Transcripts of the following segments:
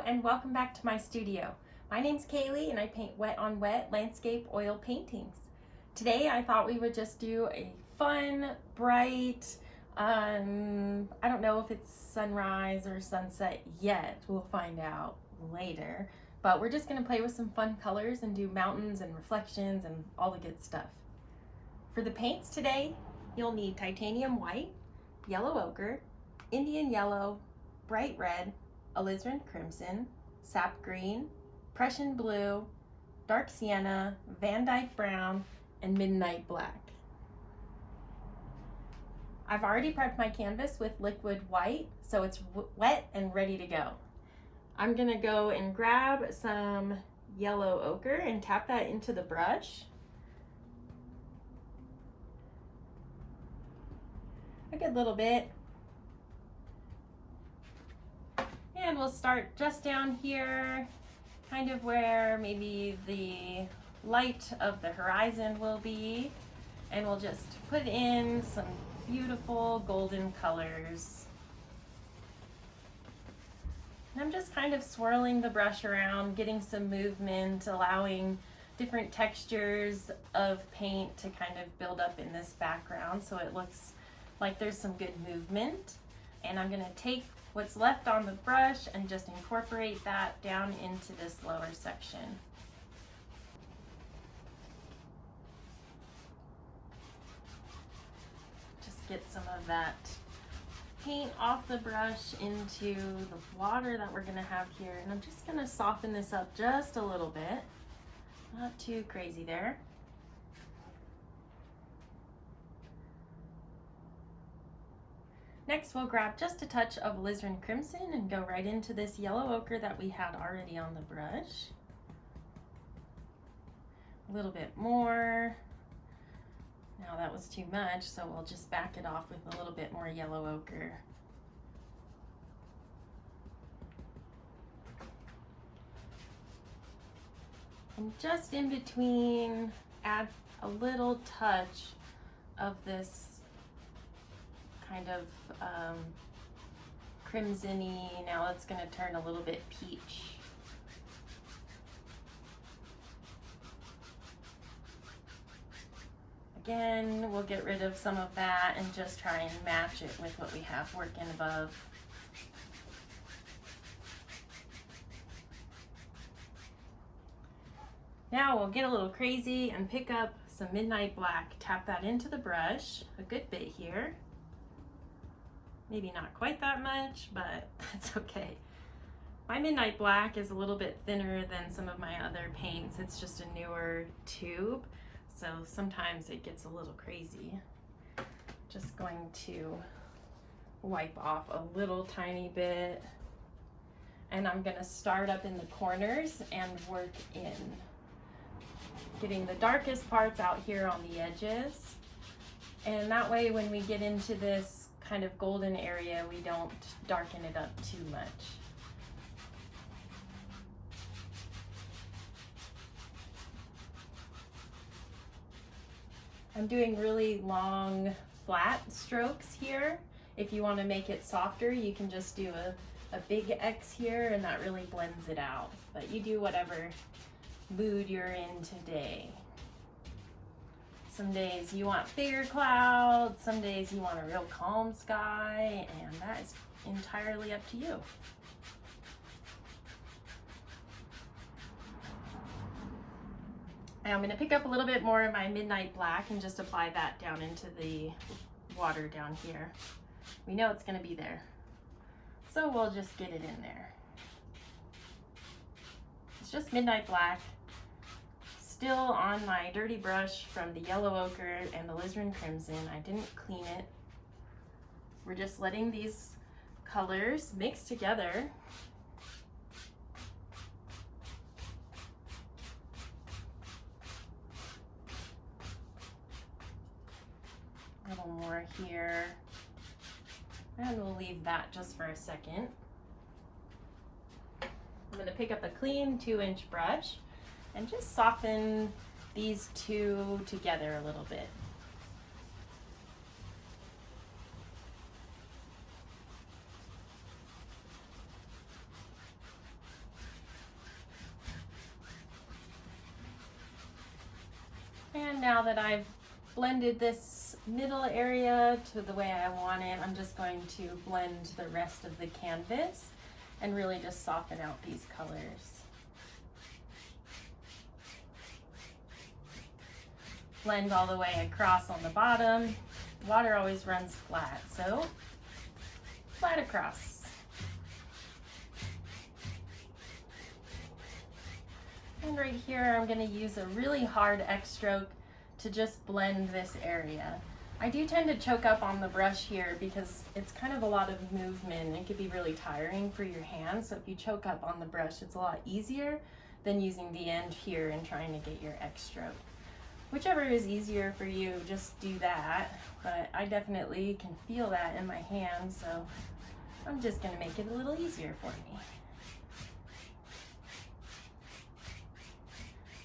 and welcome back to my studio. My name's Kaylee and I paint wet on wet landscape oil paintings. Today I thought we would just do a fun, bright, I don't know if it's sunrise or sunset yet. We'll find out later. But we're just going to play with some fun colors and do mountains and reflections and all the good stuff. For the paints today, you'll need titanium white, yellow ochre, Indian yellow, bright red, Alizarin Crimson, Sap Green, Prussian Blue, dark Sienna, Dyke Brown, and Midnight Black. I've already prepped my canvas with liquid white, so it's wet and ready to go. I'm gonna go and grab some yellow ochre and tap that into the brush. A good little bit. And we'll start just down here, kind of where maybe the light of the horizon will be. And we'll just put in some beautiful golden colors. And I'm just kind of swirling the brush around, getting some movement, allowing different textures of paint to kind of build up in this background so it looks like there's some good movement. And I'm gonna take what's left on the brush and just incorporate that down into this lower section. Just get some of that paint off the brush into the water that we're gonna have here. And I'm just gonna soften this up just a little bit. Not too crazy there. Next, we'll grab just a touch of Alizarin Crimson and go right into this yellow ochre that we had already on the brush. A little bit more. Now that was too much, so we'll just back it off with a little bit more yellow ochre. And just in between, add a little touch of this kind of crimson-y. Now it's going to turn a little bit peach. Again, we'll get rid of some of that and just try and match it with what we have working above. Now we'll get a little crazy and pick up some Midnight Black. Tap that into the brush a good bit here. Maybe not quite that much, but that's okay. My Midnight Black is a little bit thinner than some of my other paints. It's just a newer tube, so sometimes it gets a little crazy. Just going to wipe off a little tiny bit. And I'm gonna start up in the corners and work in. Getting the darkest parts out here on the edges. And that way when we get into this kind of golden area, we don't darken it up too much. I'm doing really long flat strokes here. If you want to make it softer, you can just do a big X here and that really blends it out. But you do whatever mood you're in today. Some days you want bigger clouds, some days you want a real calm sky, and that is entirely up to you. And I'm going to pick up a little bit more of my Midnight Black and just apply that down into the water down here. We know it's going to be there, so we'll just get it in there. It's just Midnight Black. Still on my dirty brush from the yellow ochre and the Alizarin Crimson. I didn't clean it. We're just letting these colors mix together. A little more here. And we'll leave that just for a second. I'm going to pick up a clean 2-inch brush and just soften these two together a little bit. now that I've blended this middle area to the way I want it, I'm just going to blend the rest of the canvas and really just soften out these colors. Blend all the way across on the bottom. Water always runs flat, so flat across. And right here, I'm going to use a really hard X stroke to just blend this area. I do tend to choke up on the brush here because it's kind of a lot of movement and it could be really tiring for your hands. So if you choke up on the brush, it's a lot easier than using the end here and trying to get your X stroke. Whichever is easier for you, just do that. But I definitely can feel that in my hands, so I'm just going to make it a little easier for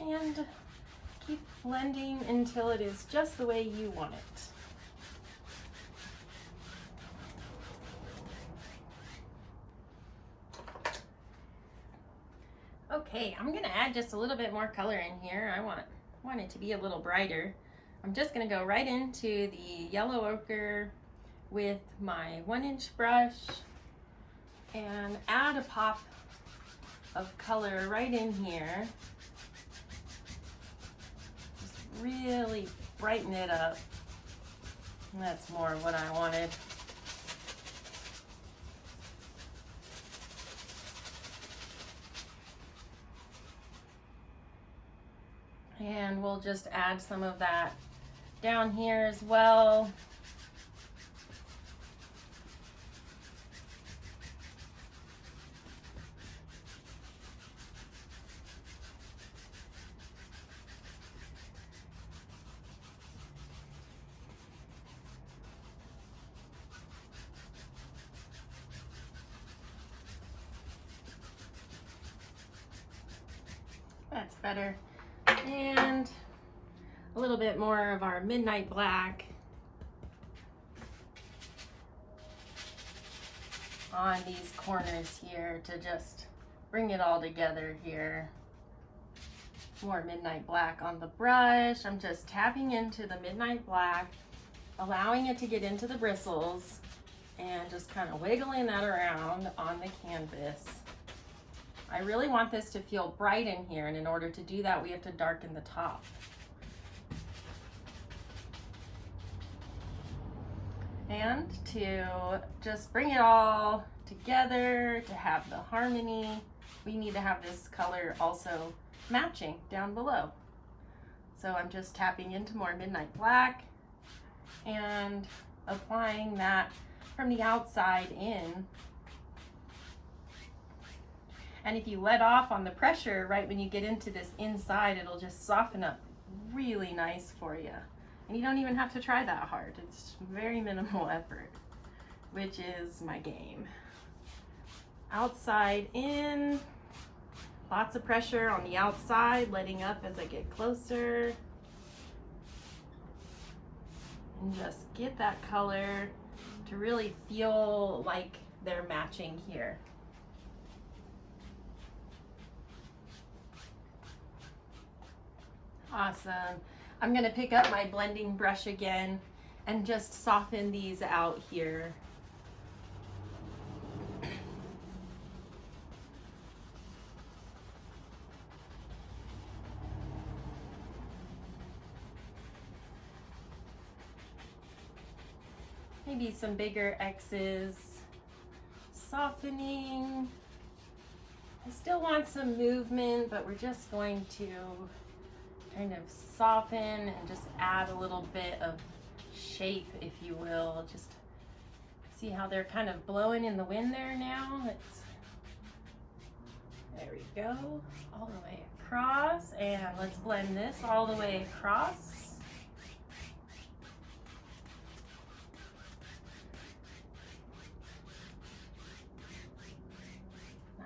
me. And keep blending until it is just the way you want it. Okay, I'm going to add just a little bit more color in here. I want it to be a little brighter. I'm just going to go right into the yellow ochre with my 1-inch brush and add a pop of color right in here. Just really brighten it up. And that's more what I wanted. And we'll just add some of that down here as well. That's better. And a little bit more of our midnight black on these corners here to just bring it all together here. More midnight black on the brush. I'm just tapping into the midnight black, allowing it to get into the bristles, and just kind of wiggling that around on the canvas. I really want this to feel bright in here, and in order to do that, we have to darken the top. And to just bring it all together, to have the harmony, we need to have this color also matching down below. So I'm just tapping into more midnight black and applying that from the outside in. And if you let off on the pressure right when you get into this inside, it'll just soften up really nice for you. And you don't even have to try that hard. It's very minimal effort, which is my game. Outside in, lots of pressure on the outside, letting up as I get closer. And just get that color to really feel like they're matching here. Awesome. I'm going to pick up my blending brush again and just soften these out here. Maybe some bigger X's. Softening. I still want some movement, but we're just going to kind of soften and just add a little bit of shape, if you will. Just see how they're kind of blowing in the wind there now. There we go, all the way across, and let's blend this all the way across.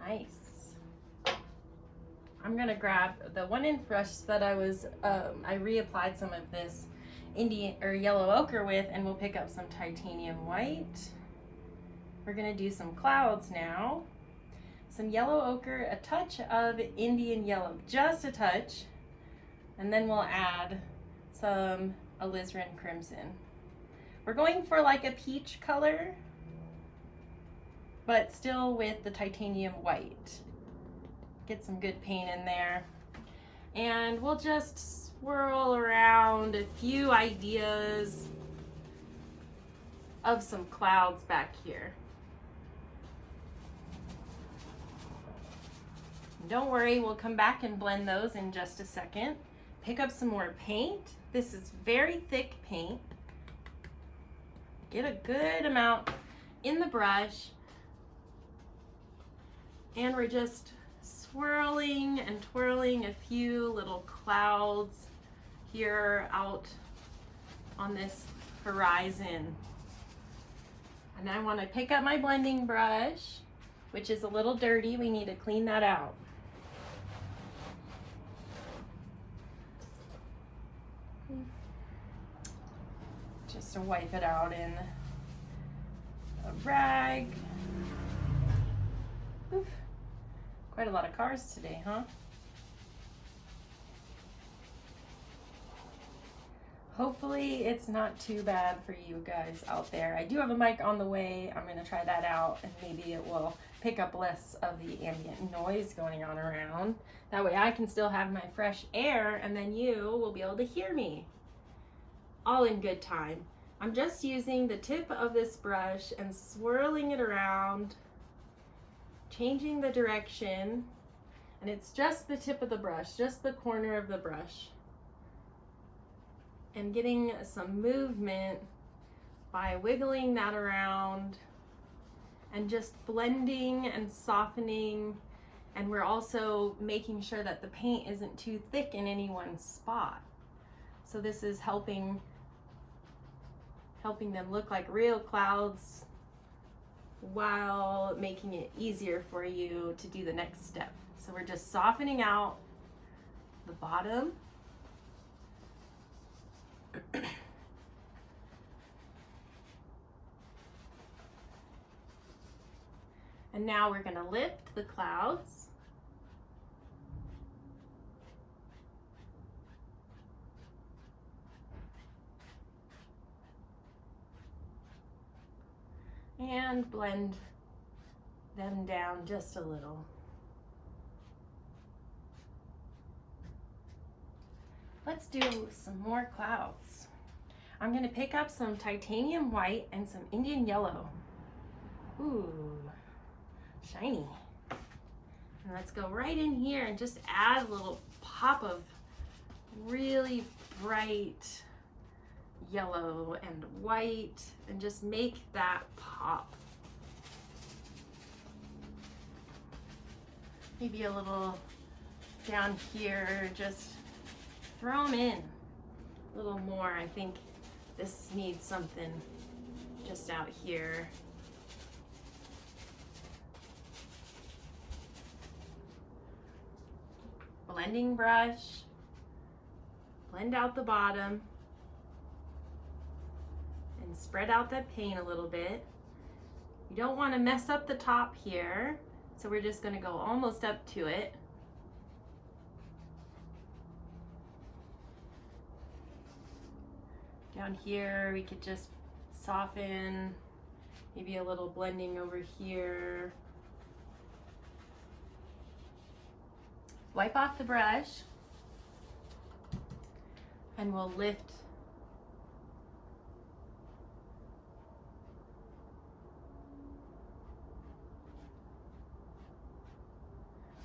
Nice. I'm gonna grab the 1-inch brush that I reapplied some of this Indian or yellow ochre with, and we'll pick up some titanium white. We're gonna do some clouds now. Some yellow ochre, a touch of Indian yellow, just a touch, and then we'll add some Alizarin Crimson. We're going for like a peach color, but still with the titanium white. Get some good paint in there. And we'll just swirl around a few ideas of some clouds back here. Don't worry, we'll come back and blend those in just a second. Pick up some more paint. This is very thick paint. Get a good amount in the brush. And we're just swirling and twirling a few little clouds here out on this horizon. And I want to pick up my blending brush, which is a little dirty. We need to clean that out. Just to wipe it out in a rag. Oof. Quite a lot of cars today, huh? Hopefully it's not too bad for you guys out there. I do have a mic on the way. I'm going to try that out, and maybe it will pick up less of the ambient noise going on around. That way I can still have my fresh air, and then you will be able to hear me. All in good time. I'm just using the tip of this brush and swirling it around, changing the direction, and it's just the tip of the brush, just the corner of the brush. And getting some movement by wiggling that around and just blending and softening. And we're also making sure that the paint isn't too thick in any one spot. So this is helping them look like real clouds while making it easier for you to do the next step. So we're just softening out the bottom. And now we're going to lift the clouds. And blend them down just a little. Let's do some more clouds. I'm going to pick up some titanium white and some Indian yellow. Ooh, shiny. And let's go right in here and just add a little pop of really bright yellow and white and just make that pop. Maybe a little down here, just throw them in a little more. I think this needs something just out here. Blending brush, blend out the bottom and spread out that paint a little bit. You don't want to mess up the top here, so we're just going to go almost up to it. Down here we could just soften, maybe a little blending over here. Wipe off the brush and we'll lift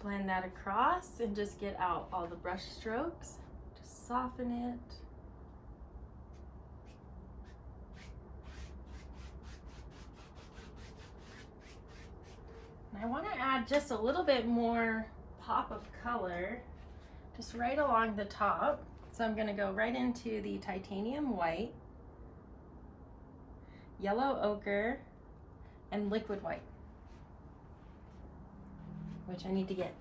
blend that across and just get out all the brush strokes. Just soften it. And I want to add just a little bit more pop of color just right along the top. So I'm going to go right into the titanium white, yellow ochre, and liquid white, which I need to get.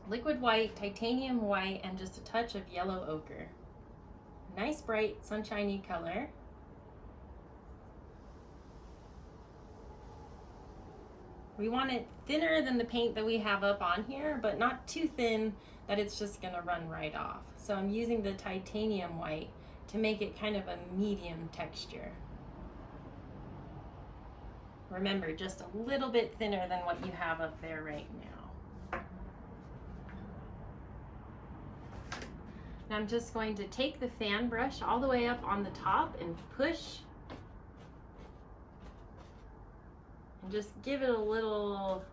Liquid white, titanium white, and just a touch of yellow ochre. Nice bright sunshiny color. We want it thinner than the paint that we have up on here, but not too thin that it's just gonna run right off. So I'm using the titanium white to make it kind of a medium texture. Remember, just a little bit thinner than what you have up there right now. Now I'm just going to take the fan brush all the way up on the top and push and just give it a little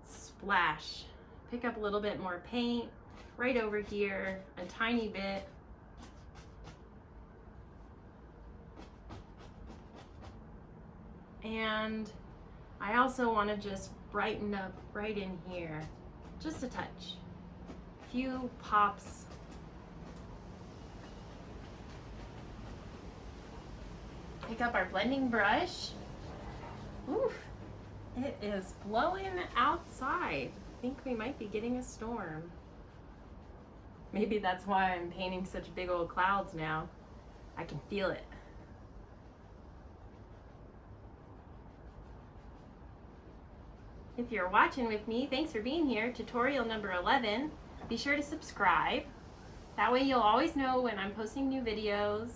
splash. Pick up a little bit more paint right over here, a tiny bit. And I also want to just brighten up right in here, just a touch. A few pops. Pick up our blending brush. Oof, it is blowing outside. I think we might be getting a storm. Maybe that's why I'm painting such big old clouds now. I can feel it. If you're watching with me, thanks for being here. Tutorial number 11. Be sure to subscribe. That way you'll always know when I'm posting new videos.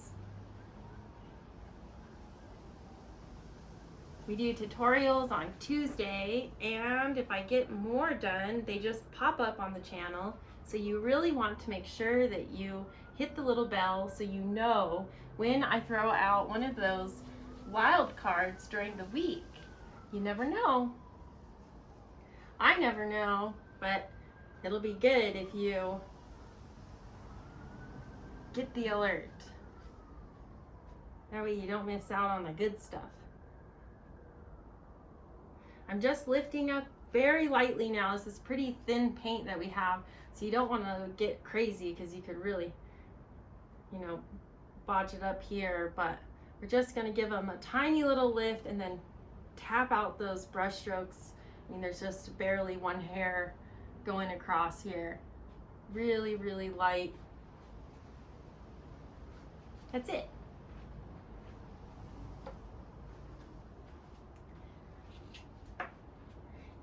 We do tutorials on Tuesday, and if I get more done, they just pop up on the channel. So you really want to make sure that you hit the little bell so you know when I throw out one of those wild cards during the week. You never know. I never know, but it'll be good if you get the alert. That way you don't miss out on the good stuff. I'm just lifting up very lightly now. This is pretty thin paint that we have, so you don't want to get crazy because you could really, you know, bodge it up here, but we're just going to give them a tiny little lift and then tap out those brush strokes. I mean, there's just barely one hair going across here. Really, really light. That's it.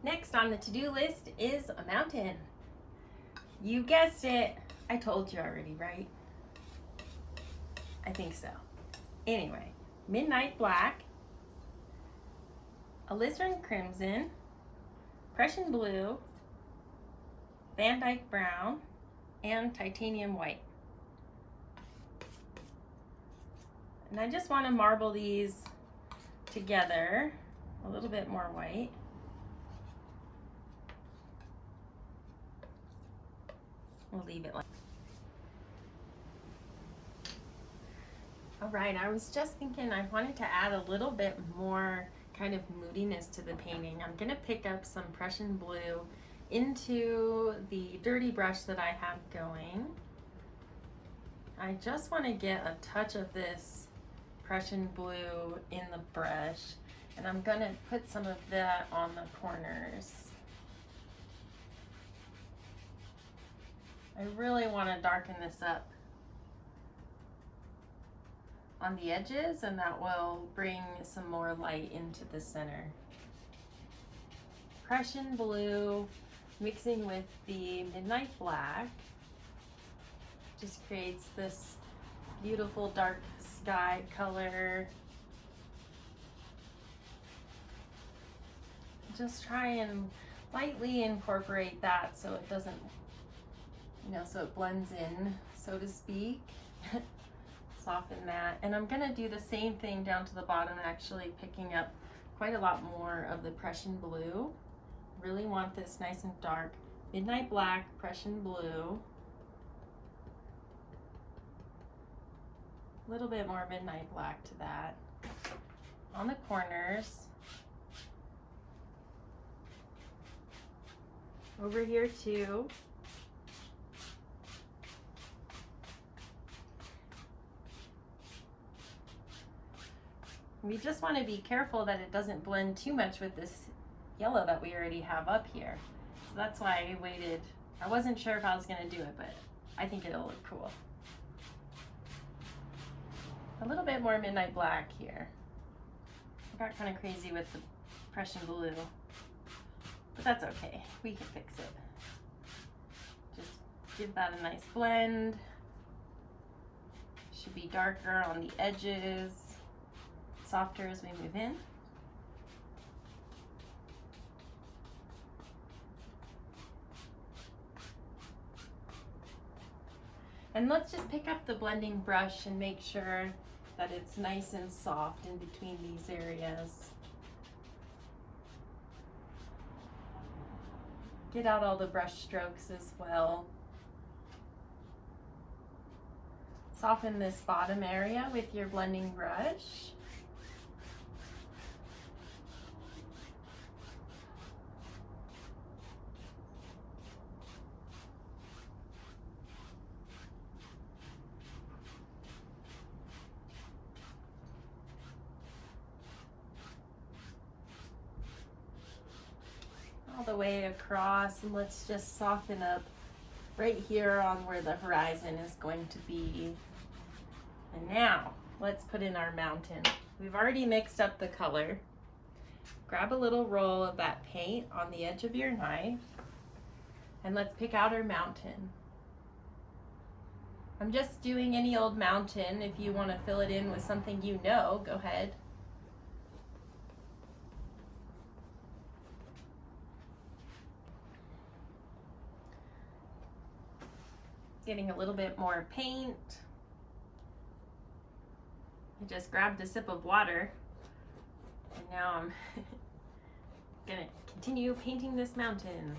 Next on the to-do list is a mountain. You guessed it. I told you already, right? I think so. Anyway, Midnight Black, Alizarin Crimson, Prussian Blue, Dyke Brown, and Titanium White. And I just want to marble these together. A little bit more white. We'll leave it like. All right, I was just thinking I wanted to add a little bit more kind of moodiness to the painting. I'm gonna pick up some Prussian Blue into the dirty brush that I have going. I just want to get a touch of this Prussian Blue in the brush, and I'm gonna put some of that on the corners. I really want to darken this up on the edges, and that will bring some more light into the center. Prussian Blue mixing with the Midnight Black just creates this beautiful dark sky color. Just try and lightly incorporate that so it doesn't, you know, so it blends in, so to speak. Soften that. And I'm gonna do the same thing down to the bottom, actually picking up quite a lot more of the Prussian Blue. Really want this nice and dark. Midnight Black, Prussian Blue. A little bit more Midnight Black to that. On the corners. Over here too. We just want to be careful that it doesn't blend too much with this yellow that we already have up here. So that's why I waited. I wasn't sure if I was going to do it, but I think it'll look cool. A little bit more Midnight Black here. I got kind of crazy with the Prussian Blue, but that's okay, we can fix it. Just give that a nice blend. Should be darker on the edges, softer as we move in. And let's just pick up the blending brush and make sure that it's nice and soft in between these areas. Get out all the brush strokes as well. Soften this bottom area with your blending brush. All the way across, and let's just soften up right here on where the horizon is going to be. And now let's put in our mountain. We've already mixed up the color. Grab a little roll of that paint on the edge of your knife, and let's pick out our mountain. I'm just doing any old mountain. If you want to fill it in with something you know, go ahead. Getting a little bit more paint. I just grabbed a sip of water, and now I'm gonna continue painting this mountain.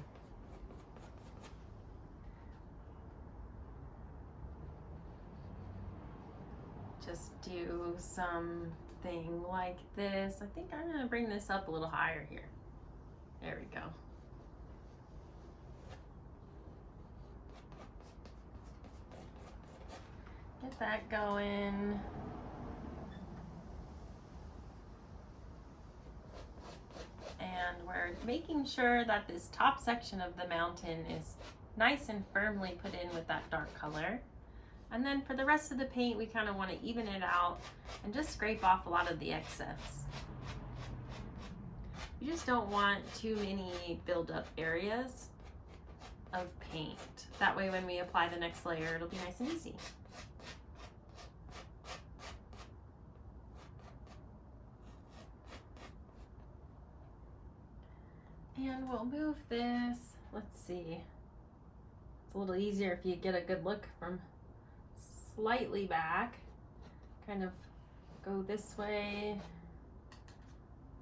Just do something like this. I think I'm gonna bring this up a little higher here. There we go. Get that going. And we're making sure that this top section of the mountain is nice and firmly put in with that dark color. And then for the rest of the paint, we kind of want to even it out and just scrape off a lot of the excess. You just don't want too many build-up areas of paint. That way when we apply the next layer, it'll be nice and easy. And we'll move this, let's see, it's a little easier if you get a good look from slightly back, kind of go this way.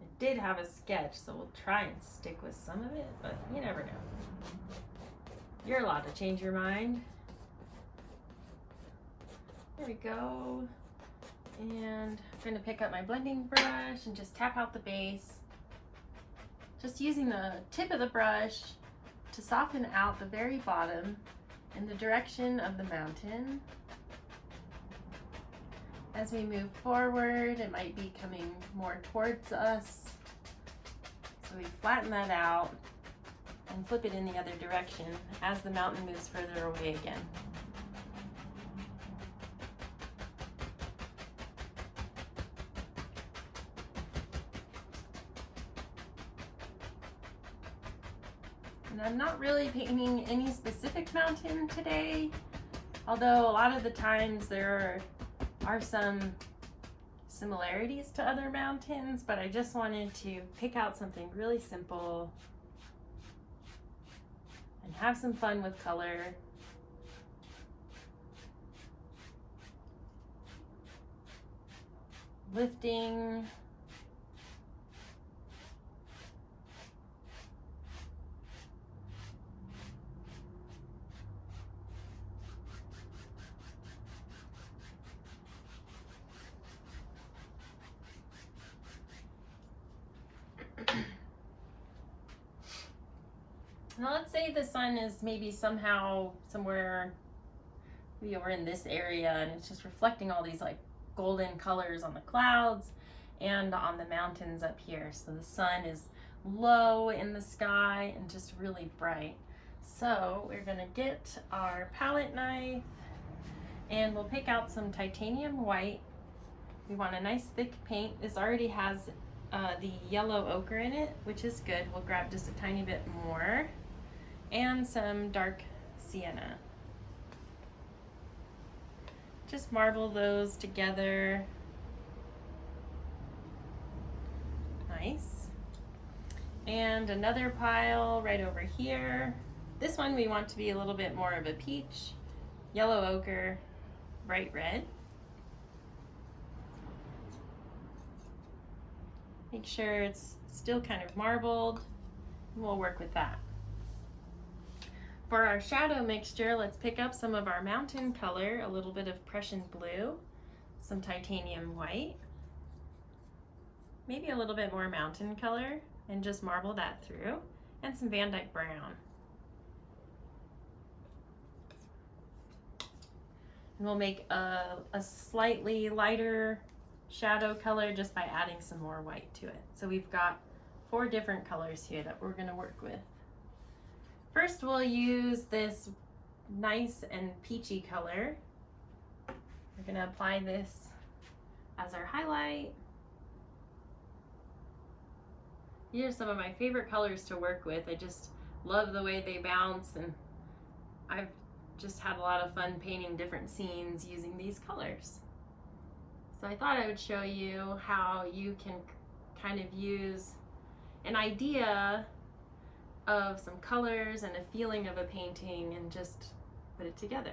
It did have a sketch, so we'll try and stick with some of it, but you never know. You're allowed to change your mind. There we go. And I'm gonna pick up my blending brush and just tap out the base. Just using the tip of the brush to soften out the very bottom in the direction of the mountain. As we move forward, it might be coming more towards us. So we flatten that out and flip it in the other direction as the mountain moves further away again. And I'm not really painting any specific mountain today, although a lot of the times there are some similarities to other mountains, but I just wanted to pick out something really simple and have some fun with color. Lifting. Now let's say the sun is maybe somehow somewhere, maybe over in this area, and it's just reflecting all these like golden colors on the clouds and on the mountains up here. So the sun is low in the sky and just really bright. So we're gonna get our palette knife and we'll pick out some titanium white. We want a nice thick paint. This already has the yellow ochre in it, which is good. We'll grab just a tiny bit more, and some dark sienna. Just marble those together. Nice. And another pile right over here. This one we want to be a little bit more of a peach, yellow ochre, bright red. Make sure it's still kind of marbled, and we'll work with that. For our shadow mixture, let's pick up some of our mountain color, a little bit of Prussian Blue, some titanium white, maybe a little bit more mountain color, and just marble that through, and some Dyke Brown. And we'll make a slightly lighter shadow color just by adding some more white to it. So we've got 4 different colors here that we're going to work with. First, we'll use this nice and peachy color. We're going to apply this as our highlight. These are some of my favorite colors to work with. I just love the way they bounce, and I've just had a lot of fun painting different scenes using these colors. So I thought I would show you how you can kind of use an idea of some colors and a feeling of a painting and just put it together.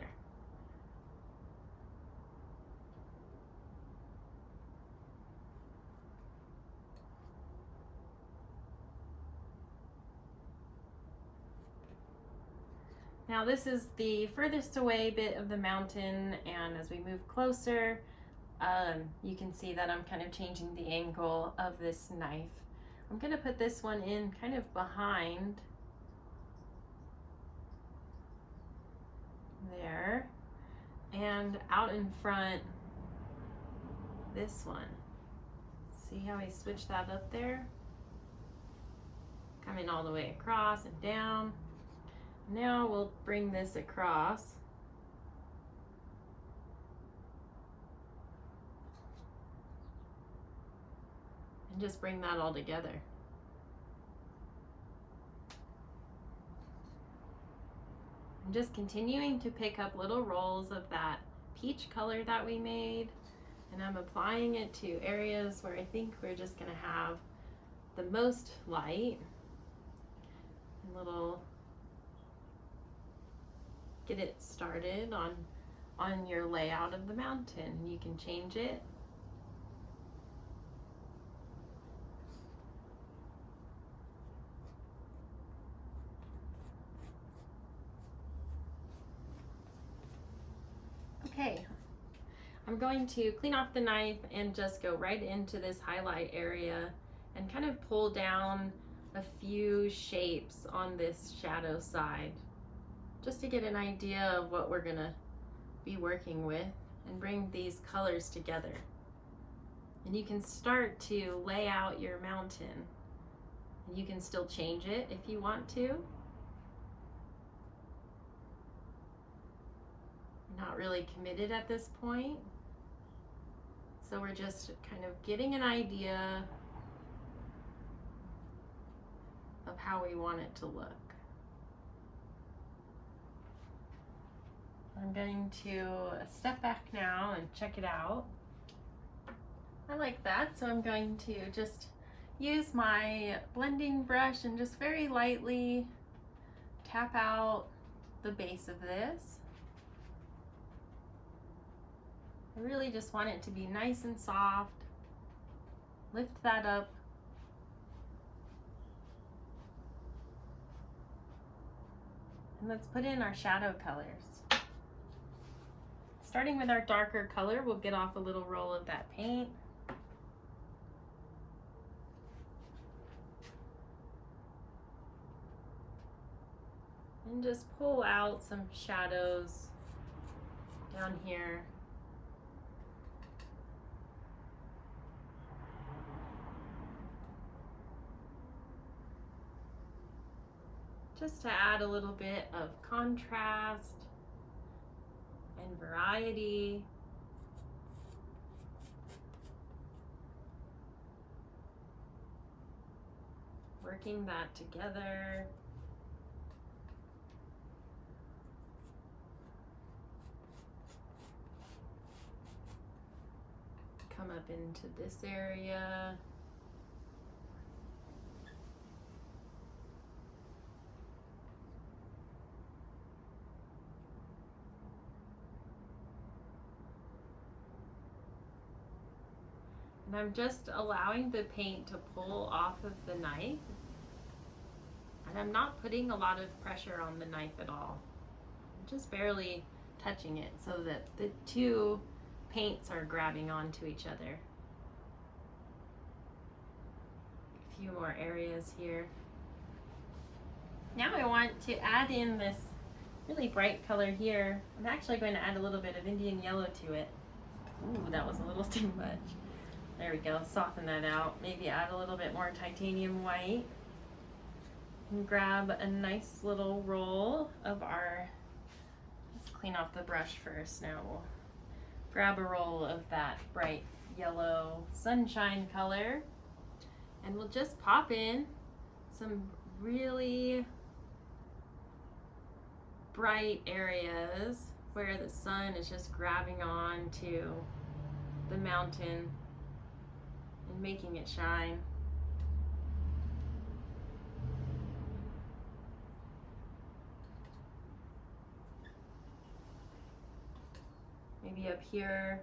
Now this is the furthest away bit of the mountain, and as we move closer, you can see that I'm kind of changing the angle of this knife. I'm going to put this one in kind of behind there, and out in front this one. See how I switched that up there? Coming all the way across and down. Now we'll bring this across. And just bring that all together. I'm just continuing to pick up little rolls of that peach color that we made, and I'm applying it to areas where I think we're just going to have the most light. And little, get it started on your layout of the mountain. You can change it. Okay, I'm going to clean off the knife and just go right into this highlight area and kind of pull down a few shapes on this shadow side, just to get an idea of what we're gonna be working with and bring these colors together. And you can start to lay out your mountain. And you can still change it if you want to. Not really committed at this point. So we're just kind of getting an idea of how we want it to look. I'm going to step back now and check it out. I like that, so I'm going to just use my blending brush and just very lightly tap out the base of this. I really just want it to be nice and soft. Lift that up. And let's put in our shadow colors. Starting with our darker color, we'll get off a little roll of that paint. And just pull out some shadows down here. Just to add a little bit of contrast and variety. working that together. Come up into this area. And I'm just allowing the paint to pull off of the knife. And I'm not putting a lot of pressure on the knife at all. I'm just barely touching it so that the two paints are grabbing onto each other. A few more areas here. Now I want to add in this really bright color here. I'm actually going to add a little bit of Indian yellow to it. Ooh, that was a little too much. There we go, soften that out. Maybe add a little bit more titanium white. And grab a nice little roll of our, let's clean off the brush first. Now we'll grab a roll of that bright yellow sunshine color. And we'll just pop in some really bright areas where the sun is just grabbing on to the mountain and making it shine. Maybe up here.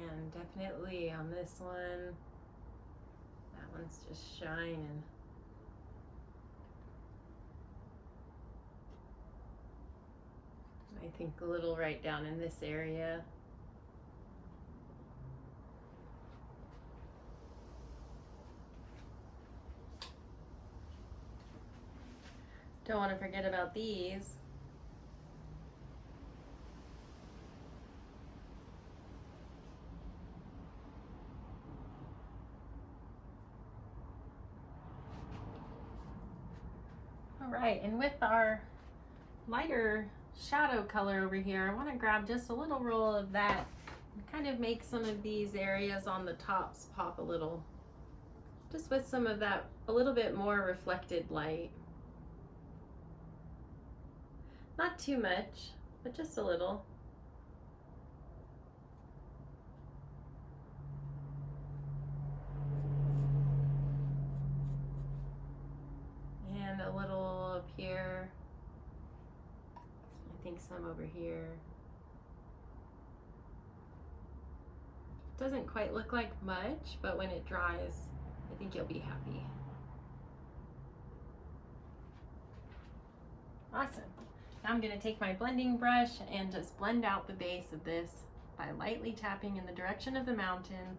And definitely on this one. That one's just shining. I think a little right down in this area. Don't want to forget about these. All right, and with our lighter shadow color over here, I want to grab just a little roll of that and kind of make some of these areas on the tops pop a little. Just with some of that, a little bit more reflected light. Not too much, but just a little. And a little up here. I think some over here. Doesn't quite look like much, but when it dries, I think you'll be happy. Awesome. Now I'm going to take my blending brush and just blend out the base of this by lightly tapping in the direction of the mountain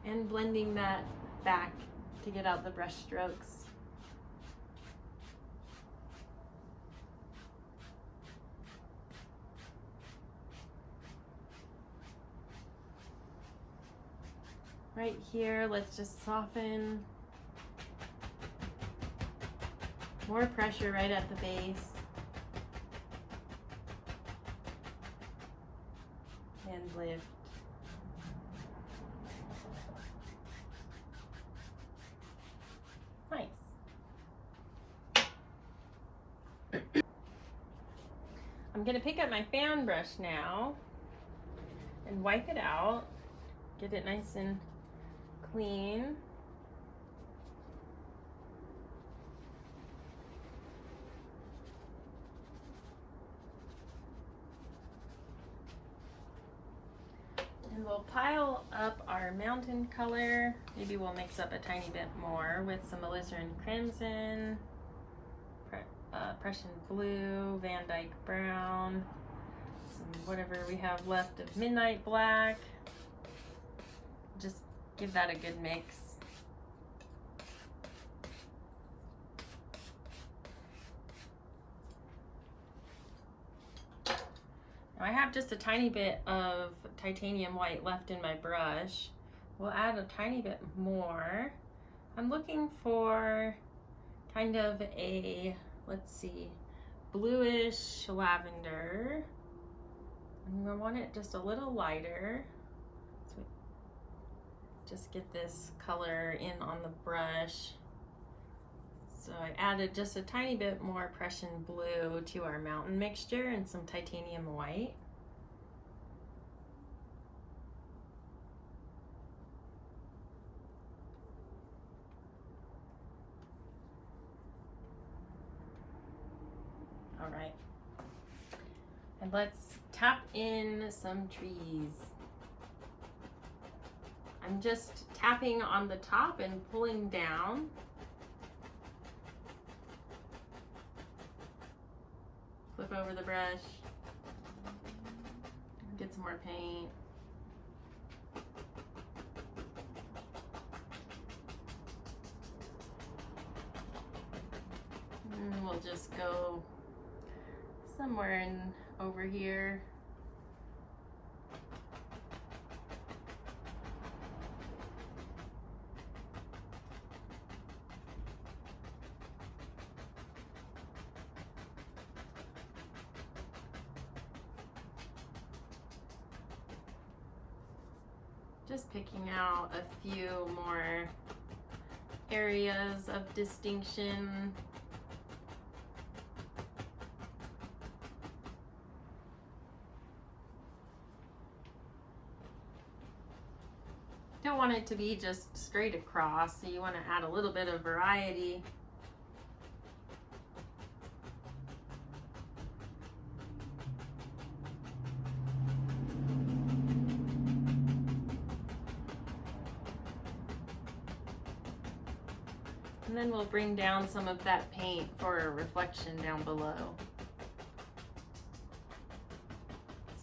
and blending that back to get out the brush strokes. Right here, let's just soften. More pressure right at the base. And lift. Nice. I'm going to pick up my fan brush now and wipe it out. Get it nice and clean. And we'll pile up our mountain color. Maybe we'll mix up a tiny bit more with some Alizarin Crimson, Prussian Blue, Dyke Brown, some whatever we have left of Midnight Black. Just give that a good mix. Now I have just a tiny bit of titanium white left in my brush. We'll add a tiny bit more I'm looking for kind of a, let's see, bluish lavender. I'm gonna want it just a little lighter. So just get this color in on the brush. So I added just a tiny bit more Prussian Blue to our mountain mixture and some titanium white. All right, and let's tap in some trees. I'm just tapping on the top and pulling down. Flip over the brush, get some more paint. And we'll just go somewhere in over here. Just picking out a few more areas of distinction. Don't want it to be just straight across, so you want to add a little bit of variety. And then we'll bring down some of that paint for a reflection down below.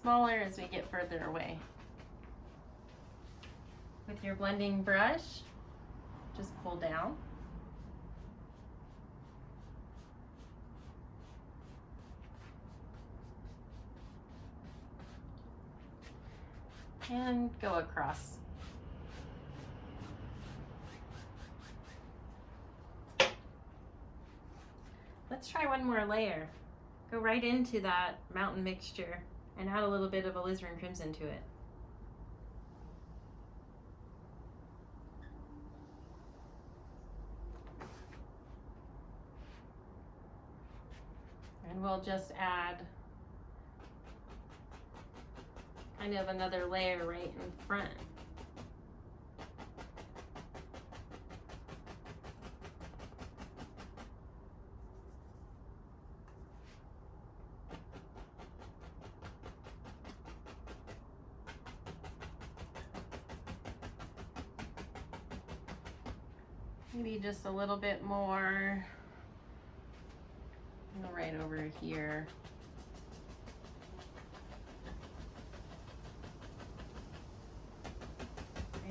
Smaller as we get further away. With your blending brush, just pull down. And go across. Let's try one more layer. Go right into that mountain mixture and add a little bit of Alizarin Crimson to it. And we'll just add kind of another layer right in front. Maybe just a little bit more right over here.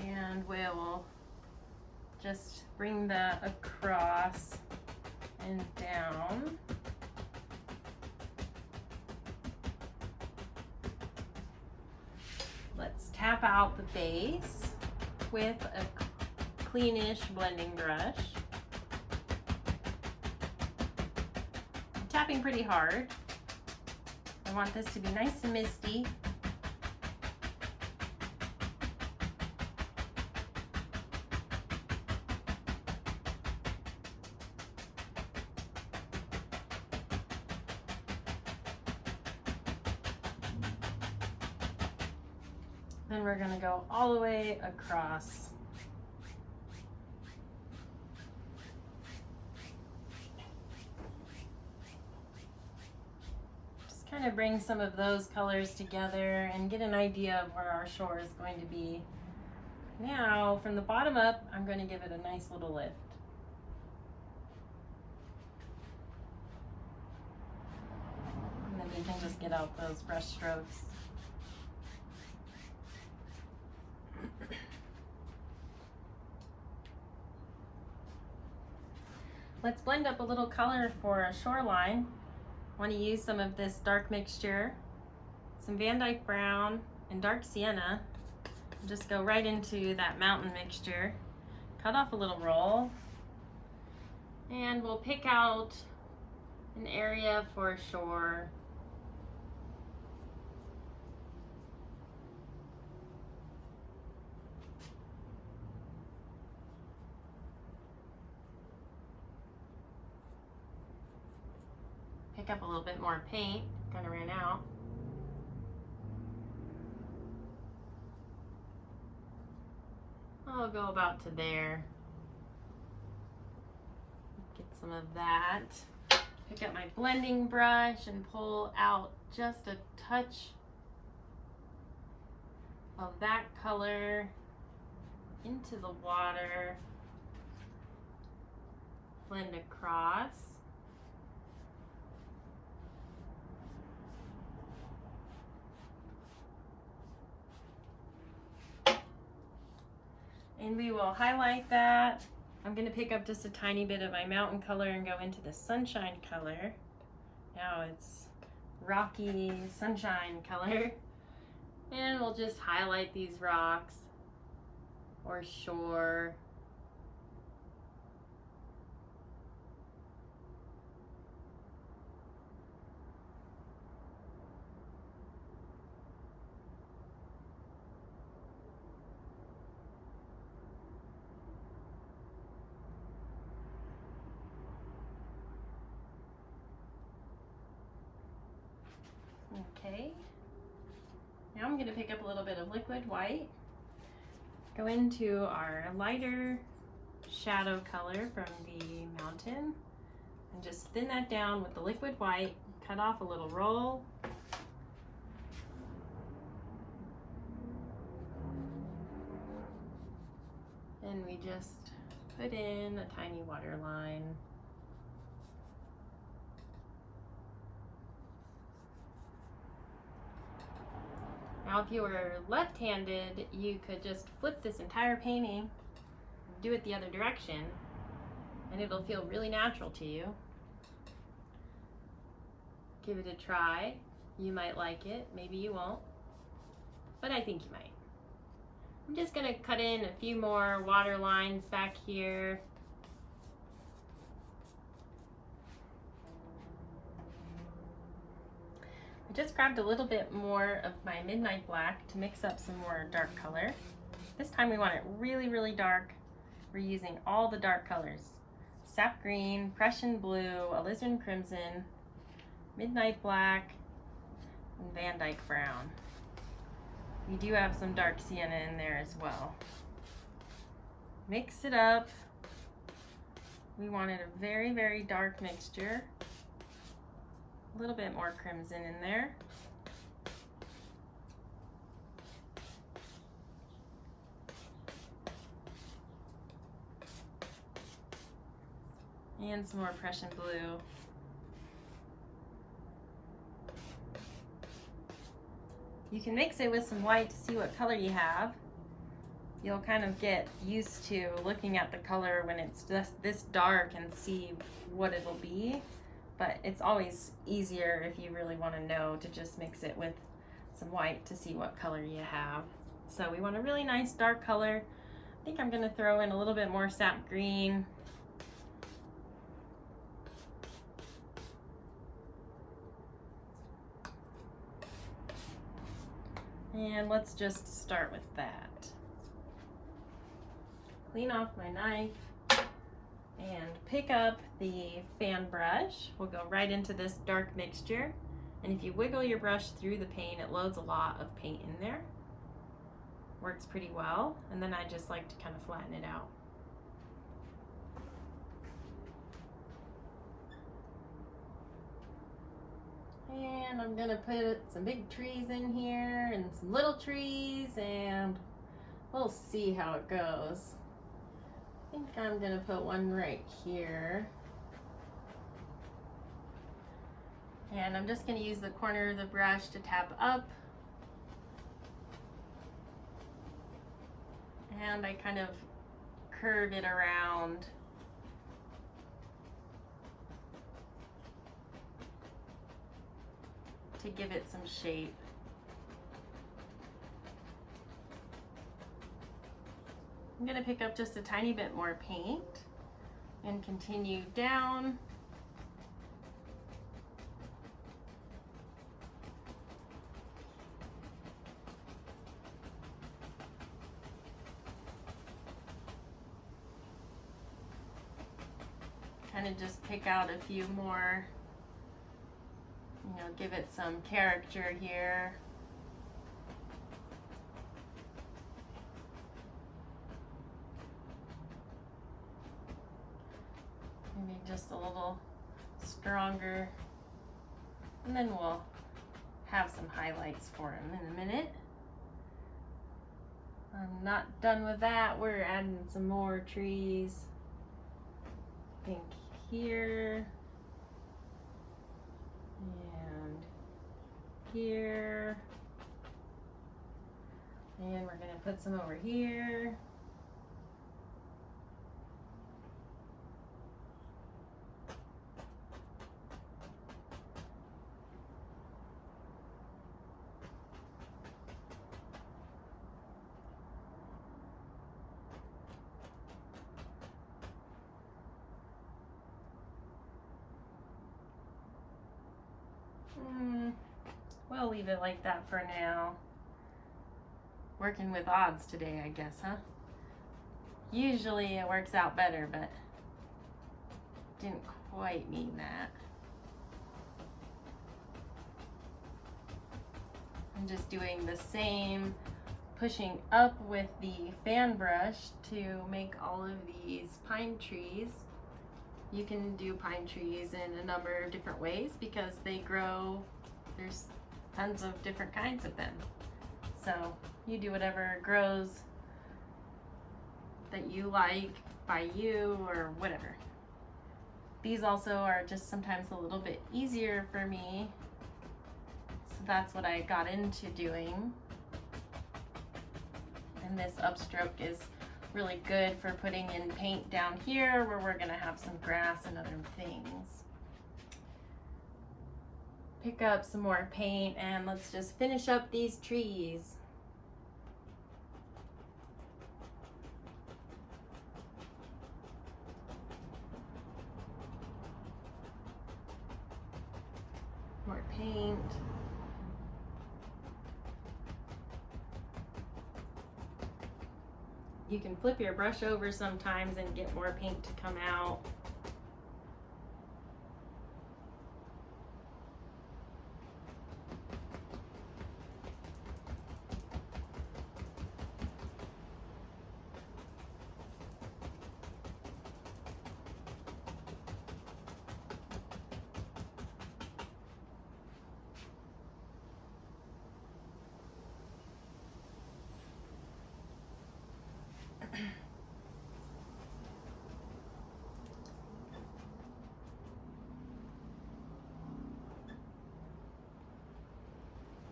And we'll just bring that across and down. Let's tap out the base with a cleanish blending brush. I'm tapping pretty hard. I want this to be nice and misty. Then we're going to go all the way across. Kind of bring some of those colors together and get an idea of where our shore is going to be. Now, from the bottom up, I'm going to give it a nice little lift. And then you can just get out those brush strokes. Let's blend up a little color for a shoreline. I want to use some of this dark mixture, some Dyke Brown and dark Sienna. Just go right into that mountain mixture. cut off a little roll, and we'll pick out an area for shore. Pick up a little bit more paint, kind of ran out. I'll go about to there. Get some of that. Pick up my blending brush and pull out just a touch of that color into the water. Blend across. And we will highlight that. I'm going to pick up just a tiny bit of my mountain color and go into the sunshine color. Now it's rocky sunshine color. And we'll just highlight these rocks or shore. Okay, now I'm going to pick up a little bit of liquid white, go into our lighter shadow color from the mountain, and just thin that down with the liquid white, cut off a little roll. And we just put in a tiny water line. Now if you were left-handed, you could just flip this entire painting, do it the other direction, and it'll feel really natural to you. Give it a try. You might like it, maybe you won't, but I think you might. I'm just gonna cut in a few more water lines back here. I just grabbed a little bit more of my midnight black to mix up some more dark color. This time we want it really, really dark. We're using all the dark colors. Sap Green, Prussian Blue, Alizarin Crimson, Midnight Black, and Dyke Brown. We do have some dark sienna in there as well. Mix it up. We wanted a very, very dark mixture. A little bit more crimson in there. And some more Prussian Blue. You can mix it with some white to see what color you have. You'll kind of get used to looking at the color when it's just this dark and see what it'll be. But it's always easier if you really want to know to just mix it with some white to see what color you have. So we want a really nice dark color. I think I'm going to throw in a little bit more Sap Green. And let's just start with that. Clean off my knife and pick up the fan brush. We'll go right into this dark mixture. And if you wiggle your brush through the paint, it loads a lot of paint in there. Works pretty well. And then I just like to kind of flatten it out. And I'm gonna put some big trees in here and some little trees, and we'll see how it goes. I think I'm gonna put one right here. And I'm just gonna use the corner of the brush to tap up. And I kind of curve it around. To give it some shape. I'm gonna pick up just a tiny bit more paint and continue down. Kind of just pick out a few more, you know, give it some character here. Maybe just a little stronger. And then we'll have some highlights for him in a minute. I'm not done with that. We're adding some more trees. I think here and here, and we're going to put some over here. We'll leave it like that for now. Working with odds today, I guess, huh? Usually it works out better, but didn't quite mean that. I'm just doing the same, pushing up with the fan brush to make all of these pine trees. You can do pine trees in a number of different ways because they grow, there's tons of different kinds of them. So you do whatever grows that you like by you or whatever. These also are just sometimes a little bit easier for me. So that's what I got into doing. And this upstroke is really good for putting in paint down here where we're gonna have some grass and other things. Pick up some more paint and let's just finish up these trees. More paint. You can flip your brush over sometimes and get more paint to come out.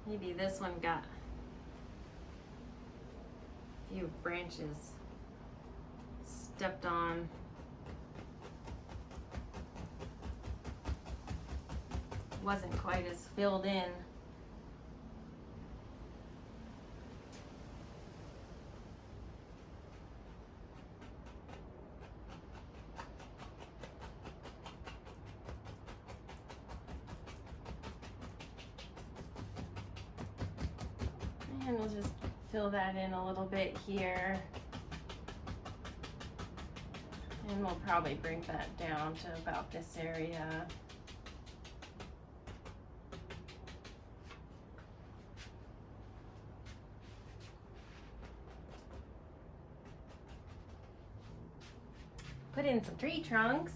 Maybe this one got a few branches stepped on. Wasn't quite as filled in. And we'll just fill that in a little bit here. And we'll probably bring that down to about this area. Put in some tree trunks.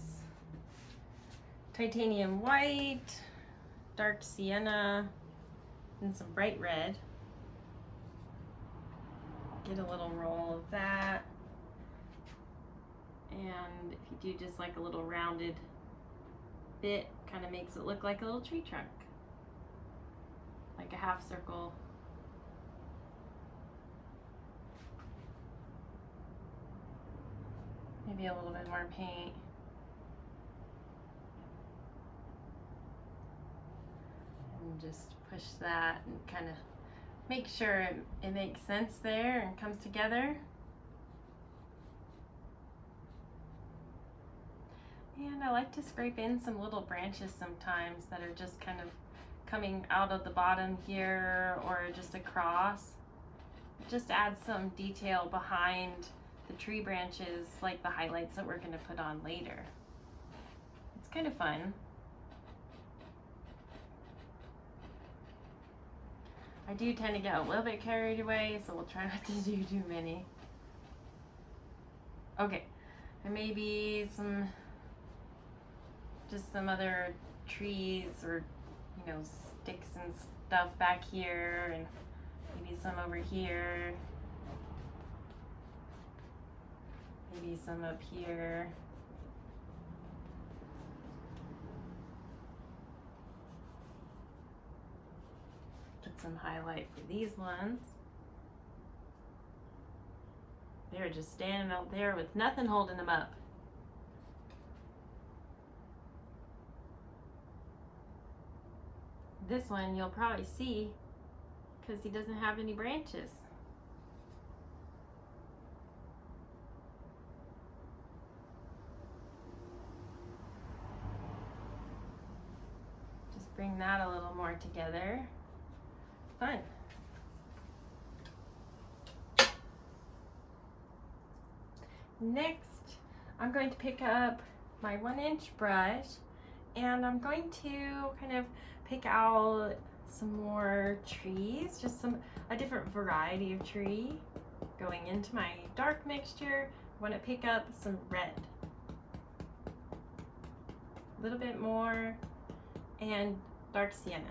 Titanium white, dark sienna, and some bright red. Get a little roll of that. And if you do just like a little rounded bit, kind of makes it look like a little tree trunk. Like a half circle. Maybe a little bit more paint. And just push that and kind of make sure it makes sense there and comes together. And I like to scrape in some little branches sometimes that are just kind of coming out of the bottom here or just across. Just add some detail behind the tree branches, like the highlights that we're going to put on later. It's kind of fun. I do tend to get a little bit carried away, so we'll try not to do too many. Okay, and maybe just some other trees or, you know, sticks and stuff back here, and maybe some over here. Maybe some up here. Get some highlight for these ones. They're just standing out there with nothing holding them up. This one you'll probably see because he doesn't have any branches. Just bring that a little more together. Fun. Next, I'm going to pick up my 1-inch brush and I'm going to kind of pick out some more trees, just a different variety of tree. Going into my dark mixture, I want to pick up some red. A little bit more, and dark sienna.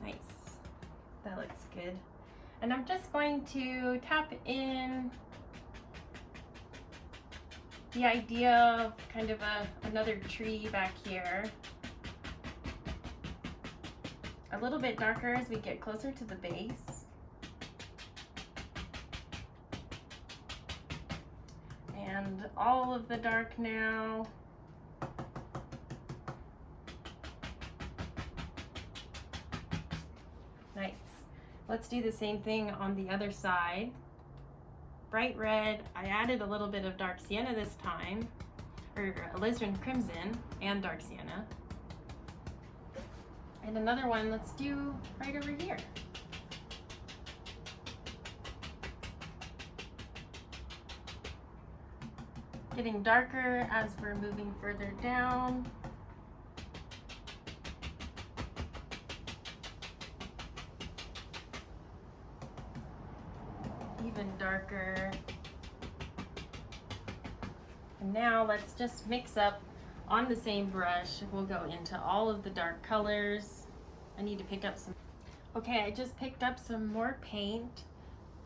Nice. That looks good. And I'm just going to tap in the idea of kind of another tree back here. A little bit darker as we get closer to the base. And all of the dark now. Nice. Let's do the same thing on the other side. Bright red. I added a little bit of dark sienna this time, or Alizarin Crimson and dark sienna. And another one, let's do right over here. Getting darker as we're moving further down. Even darker. And now let's just mix up on the same brush. We'll go into all of the dark colors. I need to pick up some. Okay, I just picked up some more paint.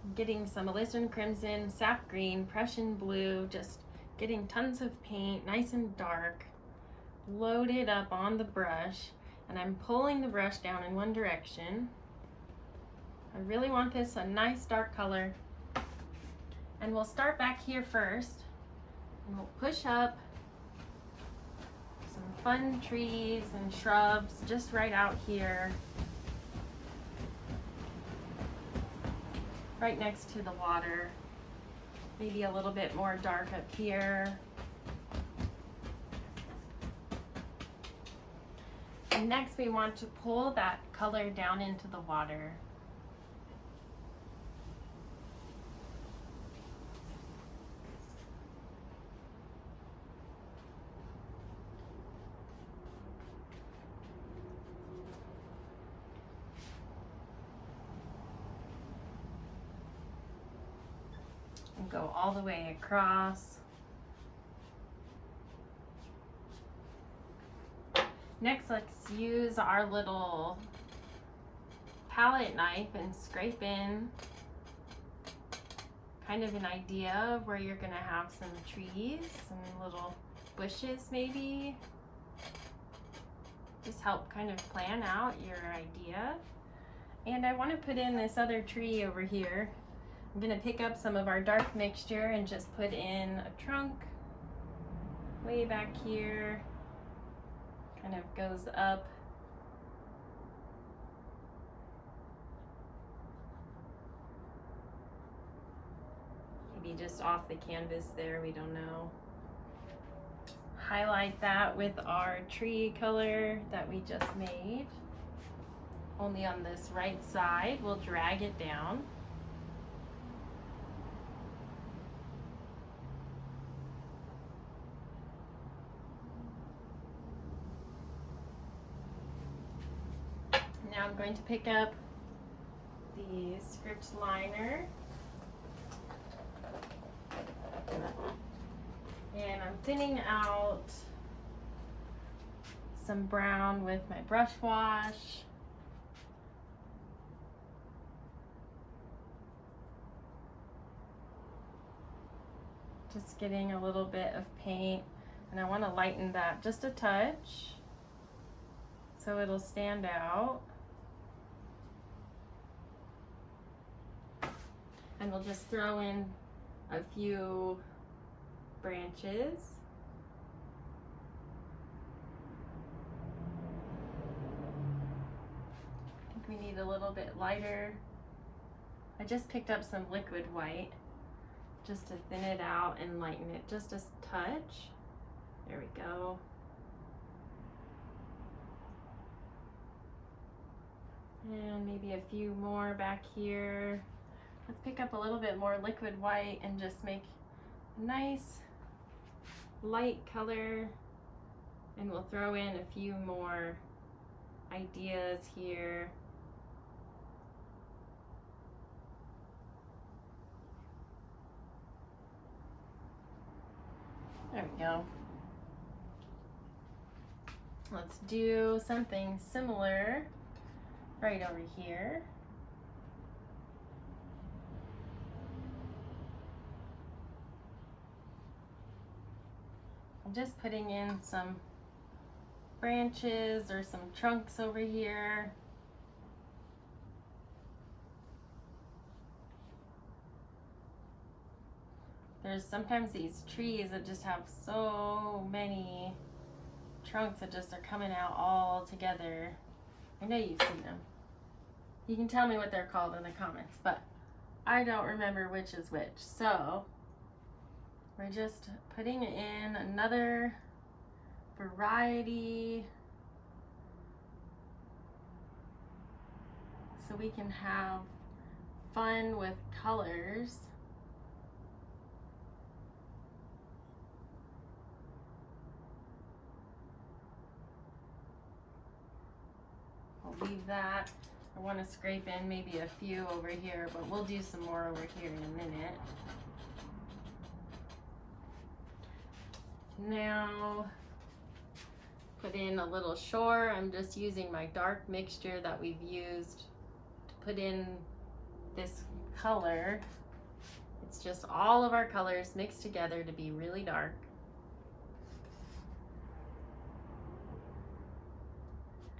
I'm getting some Alizarin Crimson, Sap Green, Prussian Blue, just getting tons of paint, nice and dark, loaded up on the brush, and I'm pulling the brush down in one direction. I really want this a nice dark color. And we'll start back here first, and we'll push up some fun trees and shrubs just right out here, right next to the water. Maybe a little bit more dark up here. And next we want to pull that color down into the water. And go all the way across. Next, let's use our little palette knife and scrape in kind of an idea of where you're gonna have some trees, some little bushes maybe. Just help kind of plan out your idea. And I want to put in this other tree over here. I'm going to pick up some of our dark mixture and just put in a trunk way back here. Kind of goes up. Maybe just off the canvas there, we don't know. highlight that with our tree color that we just made. Only on this right side, we'll drag it down. Now I'm going to pick up the script liner, and I'm thinning out some brown with my brush wash. Just getting a little bit of paint, and I want to lighten that just a touch so it'll stand out. And we'll just throw in a few branches. I think we need a little bit lighter. I just picked up some liquid white just to thin it out and lighten it just a touch. There we go. And maybe a few more back here. Let's pick up a little bit more liquid white and just make a nice light color, and we'll throw in a few more ideas here. There we go. Let's do something similar right over here. I'm just putting in some branches or some trunks over here. There's sometimes these trees that just have so many trunks that just are coming out all together. I know you've seen them. You can tell me what they're called in the comments, but I don't remember which is which. So we're just putting in another variety so we can have fun with colors. I'll leave that. I want to scrape in maybe a few over here, but we'll do some more over here in a minute. Now, put in a little shore. I'm just using my dark mixture that we've used to put in this color. It's just all of our colors mixed together to be really dark.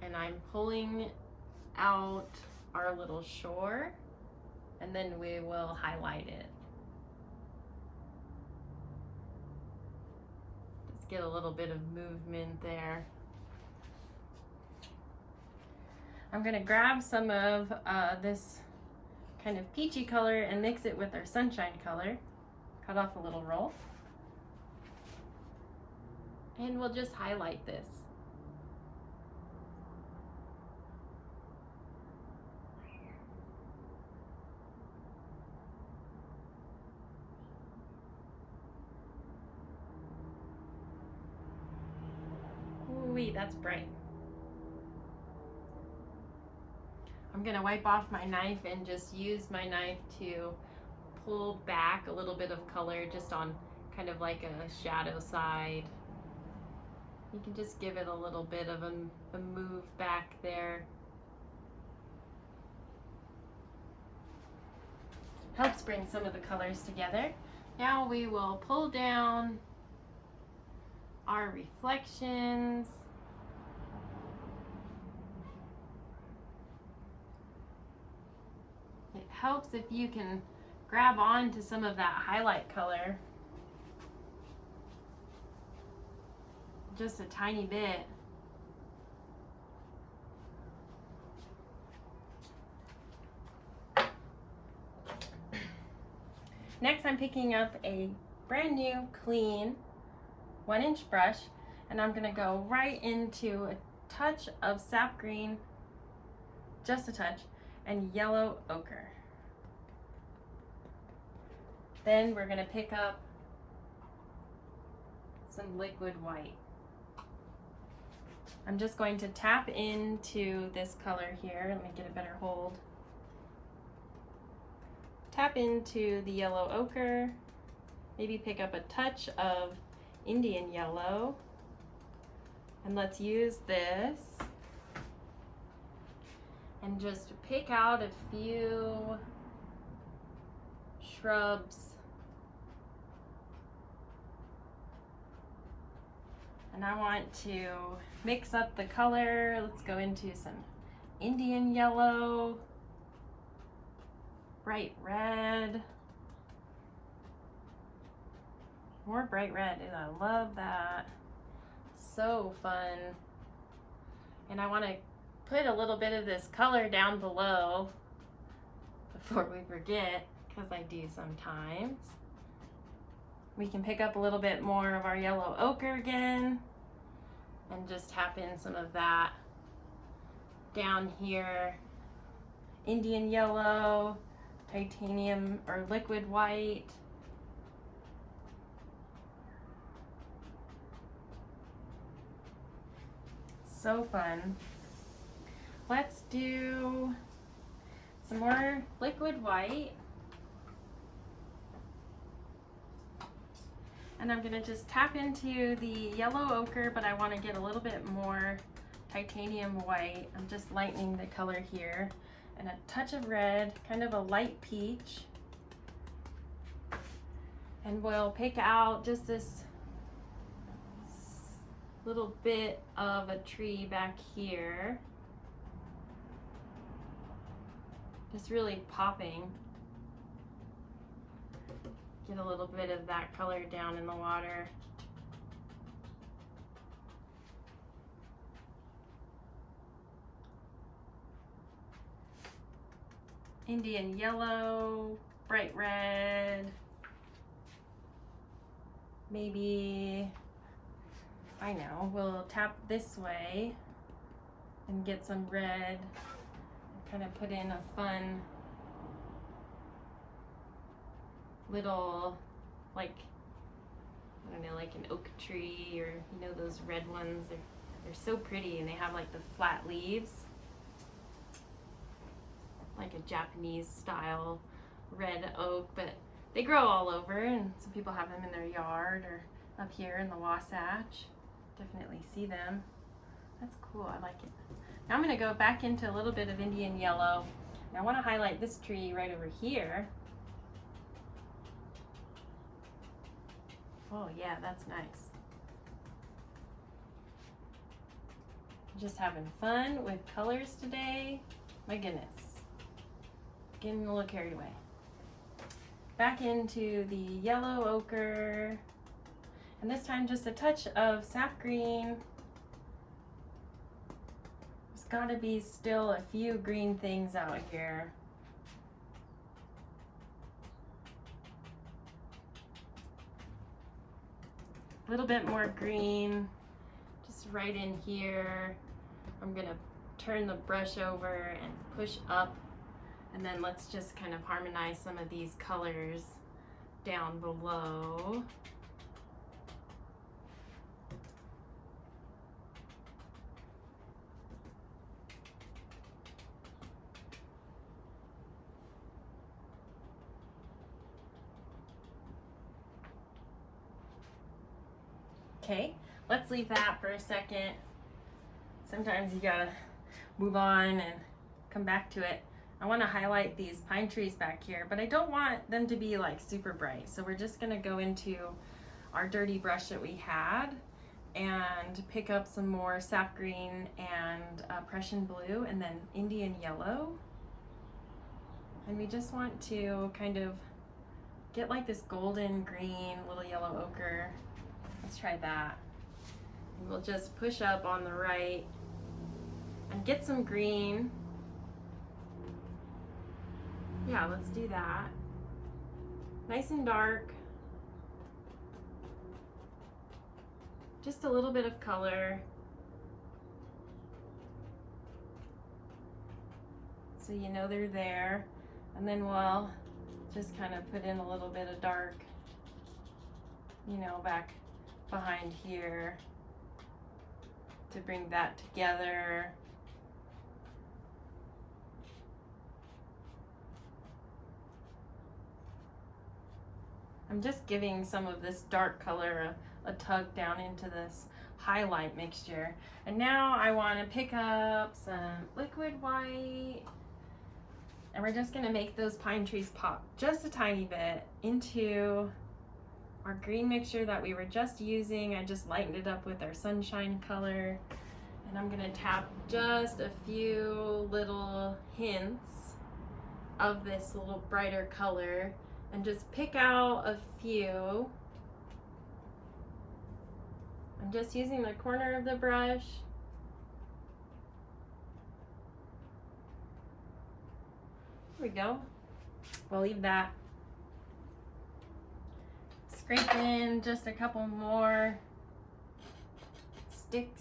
And I'm pulling out our little shore, and then we will highlight it. Get a little bit of movement there. I'm gonna grab some of this kind of peachy color and mix it with our sunshine color. Cut off a little roll. And we'll just highlight this. Ooh, that's bright. I'm gonna wipe off my knife and just use my knife to pull back a little bit of color just on kind of like a shadow side. You can just give it a little bit of a move back there. Helps bring some of the colors together. Now we will pull down our reflections. It helps if you can grab on to some of that highlight color. Just a tiny bit. Next, I'm picking up a brand new, clean 1-inch brush. And I'm gonna go right into a touch of Sap Green, just a touch, and yellow ochre. Then we're gonna pick up some liquid white. I'm just going to tap into this color here. Let me get a better hold. Tap into the yellow ochre. Maybe pick up a touch of Indian yellow. And let's use this and just pick out a few shrubs. And I want to mix up the color. Let's go into some Indian yellow, bright red, more bright red. I love that. So fun. And I want to put a little bit of this color down below before we forget, because I do sometimes. We can pick up a little bit more of our yellow ochre again and just tap in some of that down here. Indian yellow, titanium or liquid white. So fun. Let's do some more liquid white. And I'm gonna just tap into the yellow ochre, but I wanna get a little bit more titanium white. I'm just lightening the color here. And a touch of red, kind of a light peach. And we'll pick out just this little bit of a tree back here. Just really popping. Get a little bit of that color down in the water. Indian yellow, bright red, maybe, I know, we'll tap this way and get some red, kind of put in a fun little, like, I don't know, like an oak tree, or you know those red ones, they're so pretty, and they have like the flat leaves, like a Japanese style red oak, but they grow all over, and some people have them in their yard or up here in the Wasatch. Definitely see them. That's cool, I like it. Now I'm going to go back into a little bit of Indian yellow. Now I want to highlight this tree right over here. Oh yeah, that's nice. Just having fun with colors today. My goodness. Getting a little carried away. Back into the yellow ochre. And this time just a touch of sap green. There's gotta be still a few green things out here. A little bit more green, just right in here. I'm gonna turn the brush over and push up, and then let's just kind of harmonize some of these colors down below. Okay, let's leave that for a second. Sometimes you gotta move on and come back to it. I want to highlight these pine trees back here, but I don't want them to be like super bright. So we're just gonna go into our dirty brush that we had and pick up some more sap green and Prussian blue and then Indian yellow. And we just want to kind of get like this golden green little yellow ochre. Let's try that. And we'll just push up on the right and get some green. Yeah, let's do that. Nice and dark. just a little bit of color. So you know they're there. And then we'll just kind of put in a little bit of dark, you know, back behind here to bring that together. I'm just giving some of this dark color a tug down into this highlight mixture. And now I want to pick up some liquid white, and we're just going to make those pine trees pop just a tiny bit into our green mixture that we were just using. I just lightened it up with our sunshine color, and I'm going to tap just a few little hints of this little brighter color and just pick out a few. I'm just using the corner of the brush. There we go. We'll leave that. Scrape in just a couple more sticks.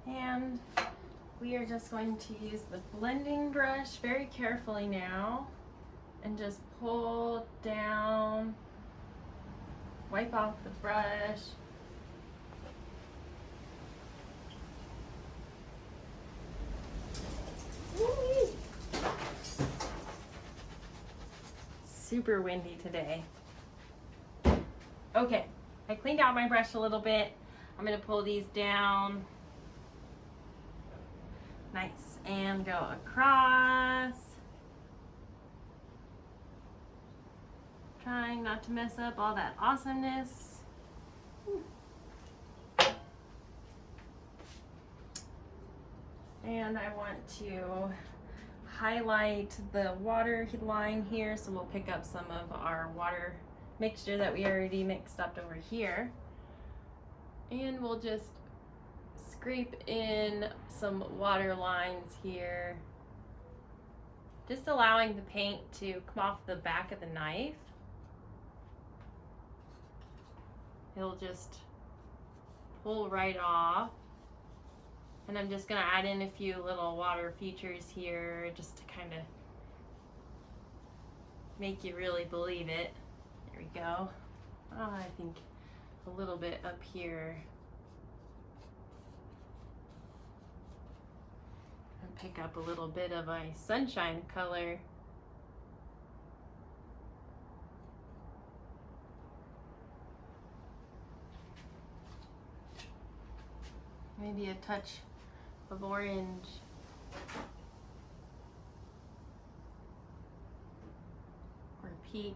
And we are just going to use the blending brush very carefully now and just pull down, wipe off the brush. Woo-wee. Super windy today. Okay, I cleaned out my brush a little bit. I'm going to pull these down. Nice, and go across. Trying not to mess up all that awesomeness. And I want to highlight the water line here, so we'll pick up some of our water mixture that we already mixed up over here. And we'll just scrape in some water lines here, just allowing the paint to come off the back of the knife. It'll just pull right off. And I'm just going to add in a few little water features here just to kind of make you really believe it. There we go. Oh, I think a little bit up here. And pick up a little bit of a sunshine color. Maybe a touch of orange. Or peach.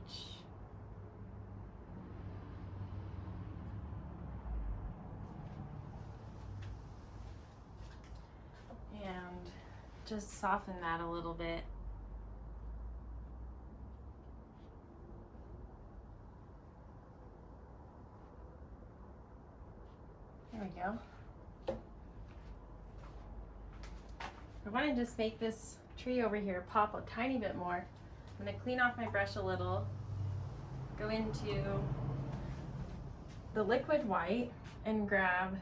And just soften that a little bit. There we go. I want to just make this tree over here pop a tiny bit more. I'm going to clean off my brush a little, go into the liquid white and grab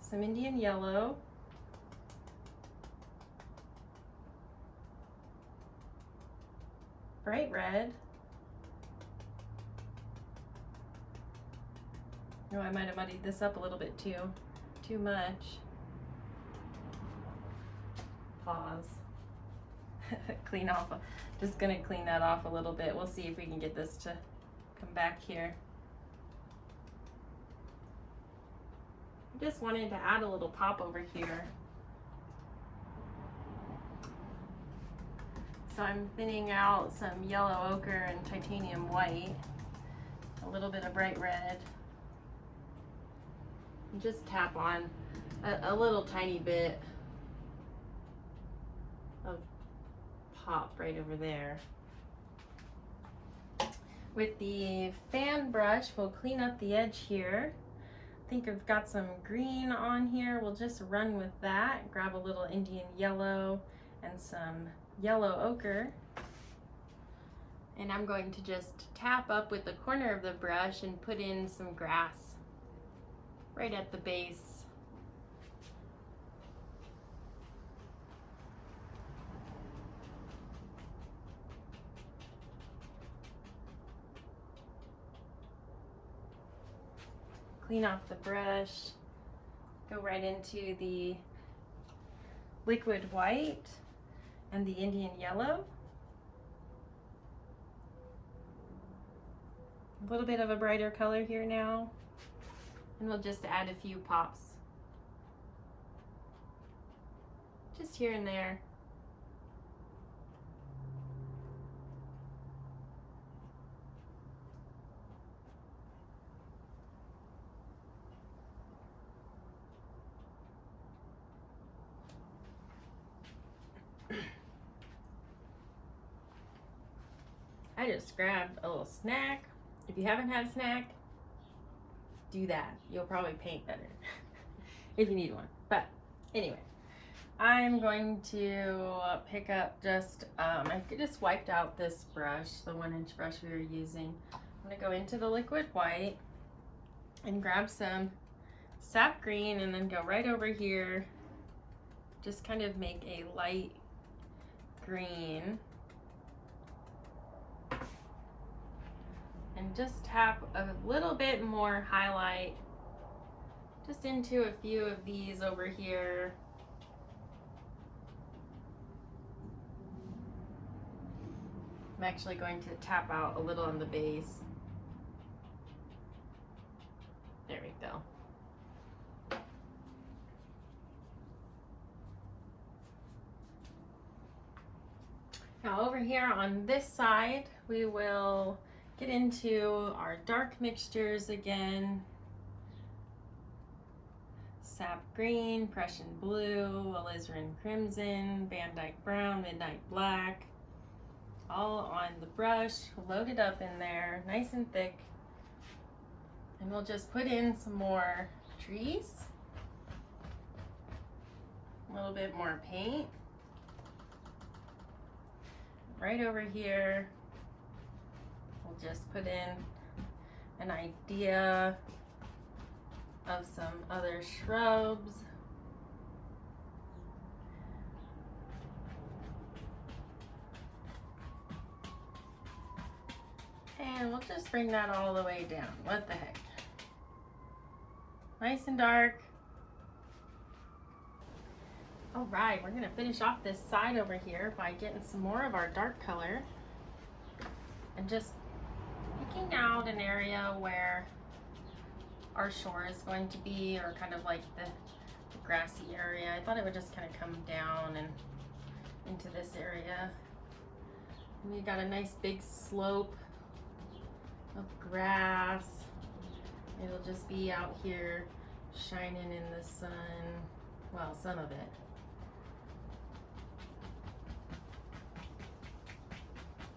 some Indian yellow, bright red. No, I might have muddied this up a little bit too much. Pause. Clean off. Just gonna clean that off a little bit. We'll see if we can get this to come back here. I just wanted to add a little pop over here. So I'm thinning out some yellow ochre and titanium white, a little bit of bright red. And just tap on a little tiny bit of pop right over there. With the fan brush, we'll clean up the edge here. I think I've got some green on here. We'll just run with that. Grab a little Indian yellow and some yellow ochre. And I'm going to just tap up with the corner of the brush and put in some grass right at the base. Clean off the brush, go right into the liquid white and the Indian yellow. A little bit of a brighter color here now, and we'll just add a few pops. Just here and there. I just grabbed a little snack. If you haven't had a snack, do that. You'll probably paint better if you need one. But anyway, I'm going to pick up just, I just wiped out this brush, the 1-inch brush we were using. I'm gonna go into the liquid white and grab some Sap Green and then go right over here. Just kind of make a light green. And just tap a little bit more highlight just into a few of these over here. I'm actually going to tap out a little on the base. There we go. Now over here on this side, we will get into our dark mixtures again. Sap Green, Prussian Blue, Alizarin Crimson, Dyke Brown, Midnight Black, all on the brush, loaded up in there, nice and thick. And we'll just put in some more trees, a little bit more paint. Right over here, we'll just put in an idea of some other shrubs. And we'll just bring that all the way down. What the heck? Nice and dark. All right, we're gonna finish off this side over here by getting some more of our dark color and just picking out an area where our shore is going to be, or kind of like the grassy area. I thought it would just kind of come down and into this area. And you got a nice big slope of grass. It'll just be out here shining in the sun. Well, some of it.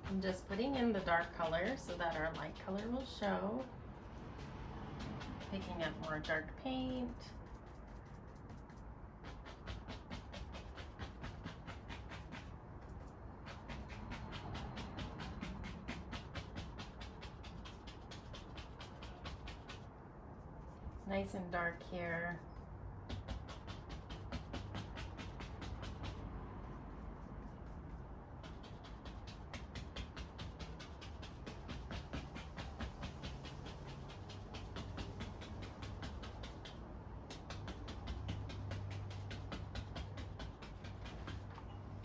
I'm just putting in the dark color so that our light color will show. Picking up more dark paint. Nice and dark here.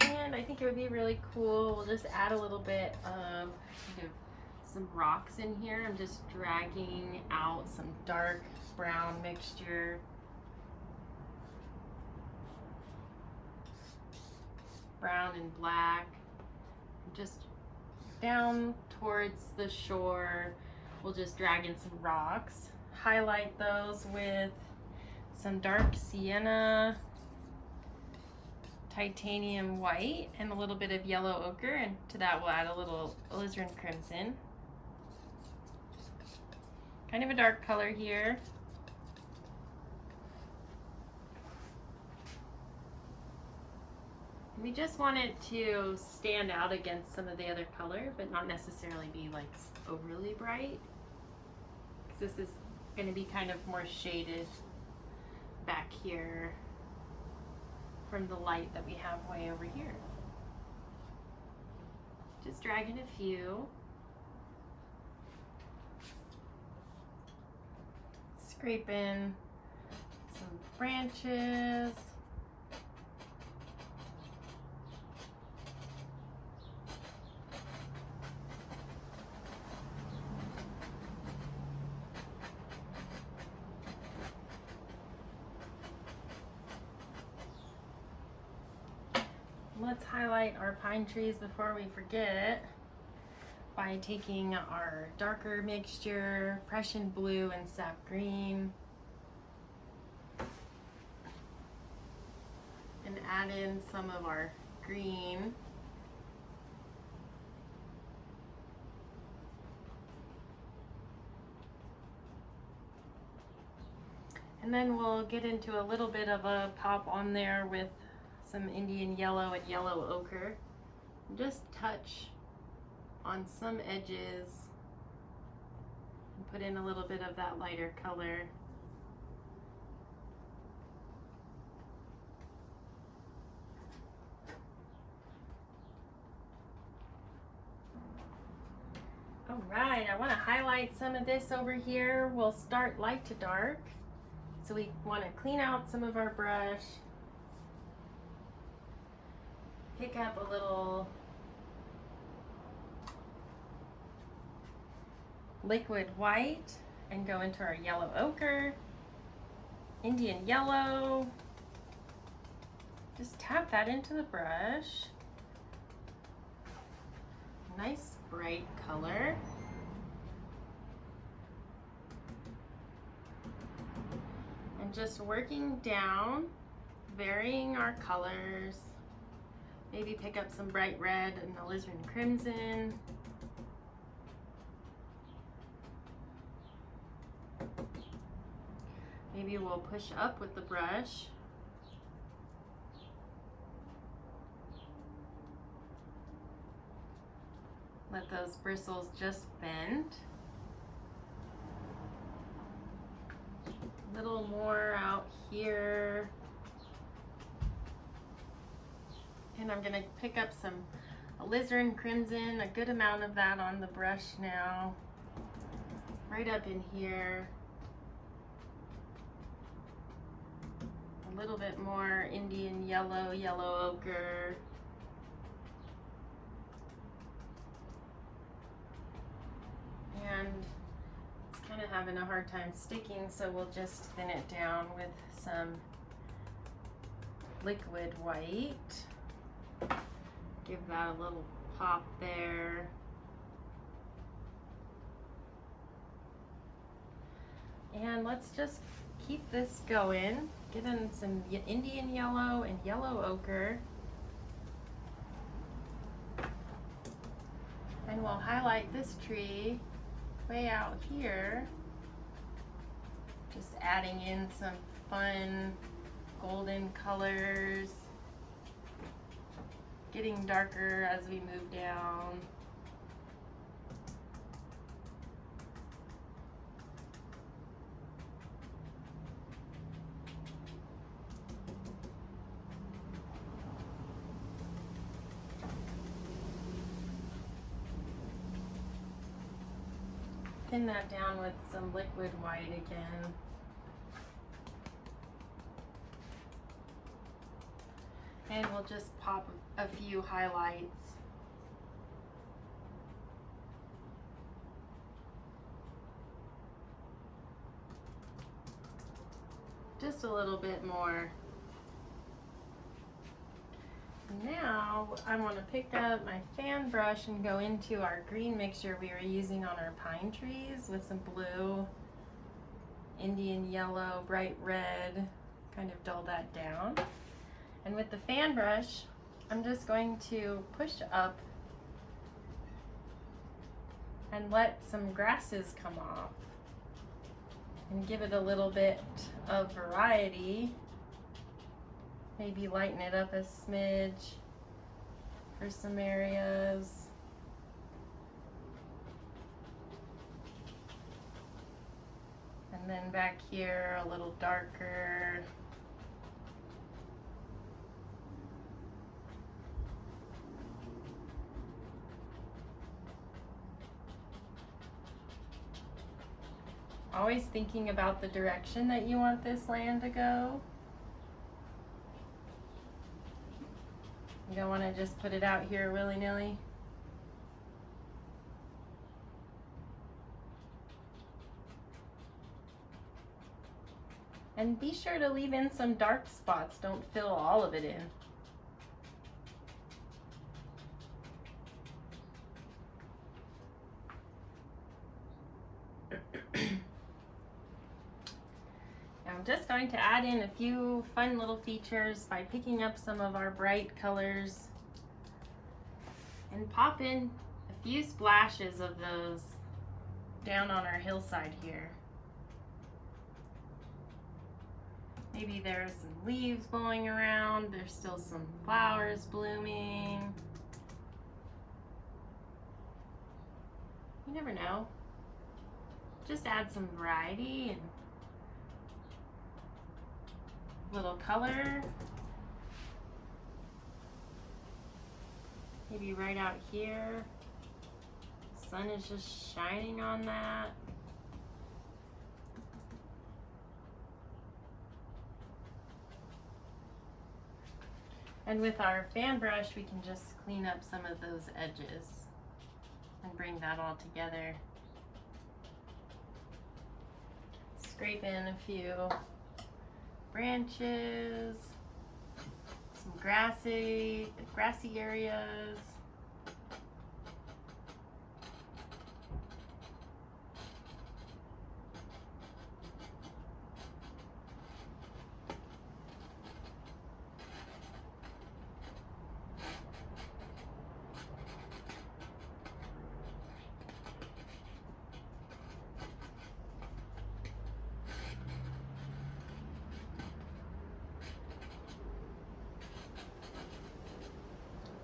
And I think it would be really cool. We'll just add a little bit of some rocks in here. I'm just dragging out some dark brown mixture. Brown and black. Just down towards the shore, we'll just drag in some rocks. Highlight those with some dark sienna. titanium white and a little bit of yellow ochre, and to that we'll add a little alizarin crimson. Kind of a dark color here. We just want it to stand out against some of the other color, but not necessarily be like overly bright, because this is going to be kind of more shaded back here from the light that we have way over here. Just dragging a few. Scraping some branches. Let's highlight our pine trees before we forget by taking our darker mixture, Prussian Blue and Sap Green, and add in some of our green. And then we'll get into a little bit of a pop on there with some Indian yellow and yellow ochre. Just touch on some edges and put in a little bit of that lighter color. All right, I want to highlight some of this over here. We'll start light to dark. So we want to clean out some of our brush. Pick up a little liquid white and go into our yellow ochre, Indian yellow. Just tap that into the brush. Nice bright color. And just working down, varying our colors. Maybe pick up some bright red and alizarin crimson. Maybe we'll push up with the brush. Let those bristles just bend. A little more out here. And I'm gonna pick up some alizarin crimson, a good amount of that on the brush now. Right up in here. A little bit more Indian yellow, yellow ochre. And it's kind of having a hard time sticking, so we'll just thin it down with some liquid white. Give that a little pop there. And let's just keep this going. Get in some Indian yellow and yellow ochre. And we'll highlight this tree way out here. Just adding in some fun golden colors. Getting darker as we move down. Thin that down with some liquid white again. And we'll just pop a few highlights. Just a little bit more. Now I want to pick up my fan brush and go into our green mixture we were using on our pine trees with some blue, Indian yellow, bright red, kind of dull that down. And with the fan brush, I'm just going to push up and let some grasses come off and give it a little bit of variety. Maybe lighten it up a smidge for some areas. And then back here a little darker. Always thinking about the direction that you want this land to go. You don't want to just put it out here willy-nilly. And be sure to leave in some dark spots. Don't fill all of it in. Now I'm just going to add in a few fun little features by picking up some of our bright colors and pop in a few splashes of those down on our hillside here. Maybe there's some leaves blowing around, there's still some flowers blooming. You never know. Just add some variety and little color. Maybe right out here. Sun is just shining on that. And with our fan brush, we can just clean up some of those edges and bring that all together. Scrape in a few branches, some grassy areas.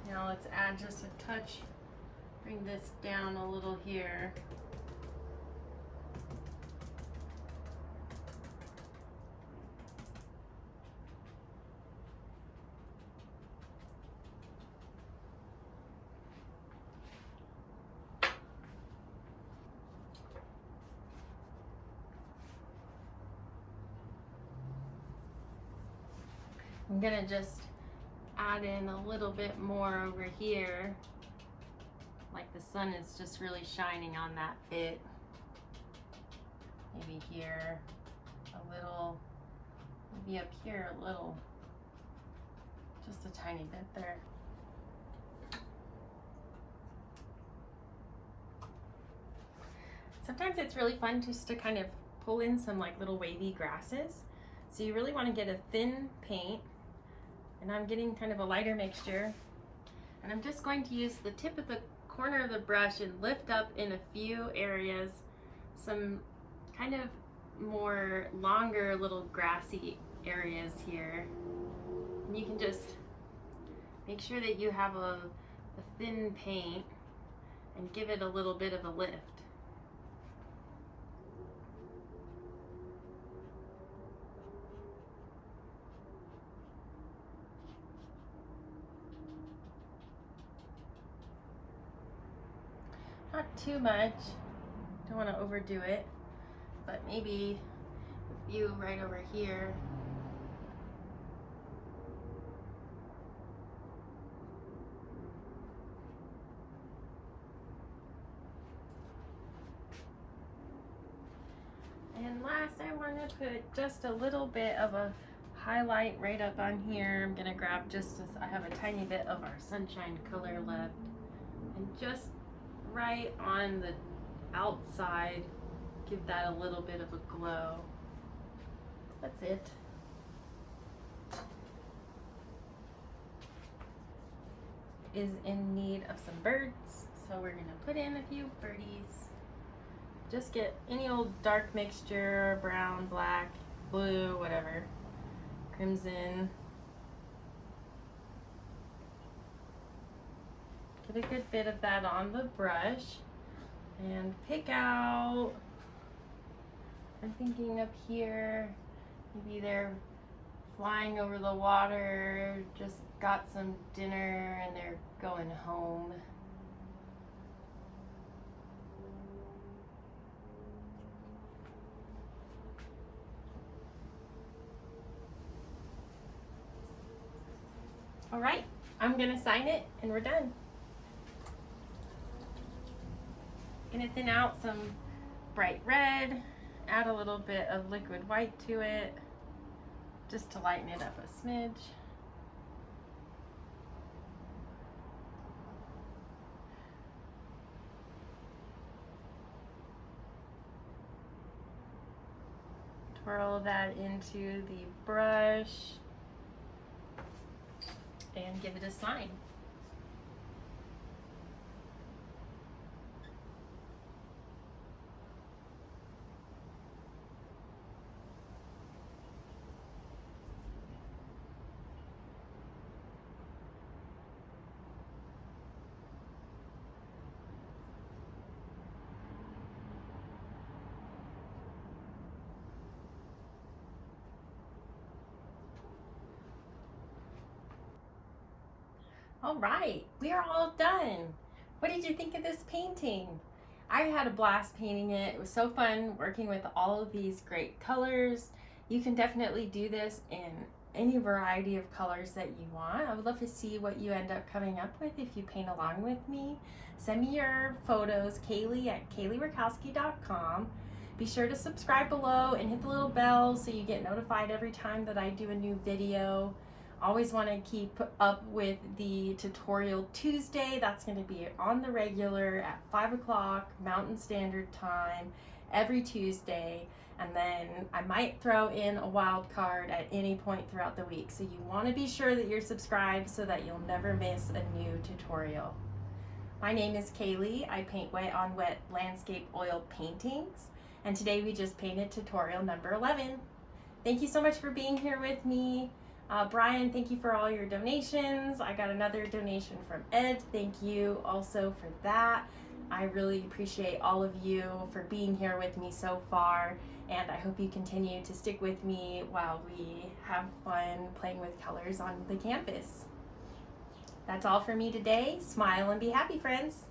Now let's add just a touch, bring this down a little here. I'm gonna just add in a little bit more over here, like the sun is just really shining on that bit. Maybe here a little, maybe up here a little, just a tiny bit there. Sometimes it's really fun just to kind of pull in some like little wavy grasses. So you really want to get a thin paint. And I'm getting kind of a lighter mixture, and I'm just going to use the tip of the corner of the brush and lift up in a few areas some kind of more longer little grassy areas here. And you can just make sure that you have a thin paint and give it a little bit of a lift. Not too much, don't want to overdo it, but maybe a few right over here. And last, I want to put just a little bit of a highlight right up on here. I'm going to grab just, I have a tiny bit of our sunshine color left, and just right on the outside, give that a little bit of a glow. That's it. is in need of some birds, so we're gonna put in a few birdies. Just get any old dark mixture, brown, black, blue, whatever, crimson. Get a good bit of that on the brush and pick out, I'm thinking up here, maybe they're flying over the water, just got some dinner and they're going home. All right, I'm gonna sign it and we're done. Gonna thin out some bright red, add a little bit of liquid white to it, just to lighten it up a smidge. Twirl that into the brush and give it a sign. All right, we are all done. What did you think of this painting? I had a blast painting it. It was so fun working with all of these great colors. You can definitely do this in any variety of colors that you want. I would love to see what you end up coming up with if you paint along with me. Send me your photos, Kaylee at KayleeRakowski.com. Be sure to subscribe below and hit the little bell so you get notified every time that I do a new video. Always want to keep up with the tutorial Tuesday. That's going to be on the regular at 5 o'clock Mountain Standard Time every Tuesday. And then I might throw in a wild card at any point throughout the week. So you want to be sure that you're subscribed so that you'll never miss a new tutorial. My name is Kaylee. I paint wet on wet landscape oil paintings. And today we just painted tutorial number 11. Thank you so much for being here with me. Brian, thank you for all your donations. I got another donation from Ed. Thank you also for that. I really appreciate all of you for being here with me so far, and I hope you continue to stick with me while we have fun playing with colors on the canvas. That's all for me today. Smile and be happy, friends.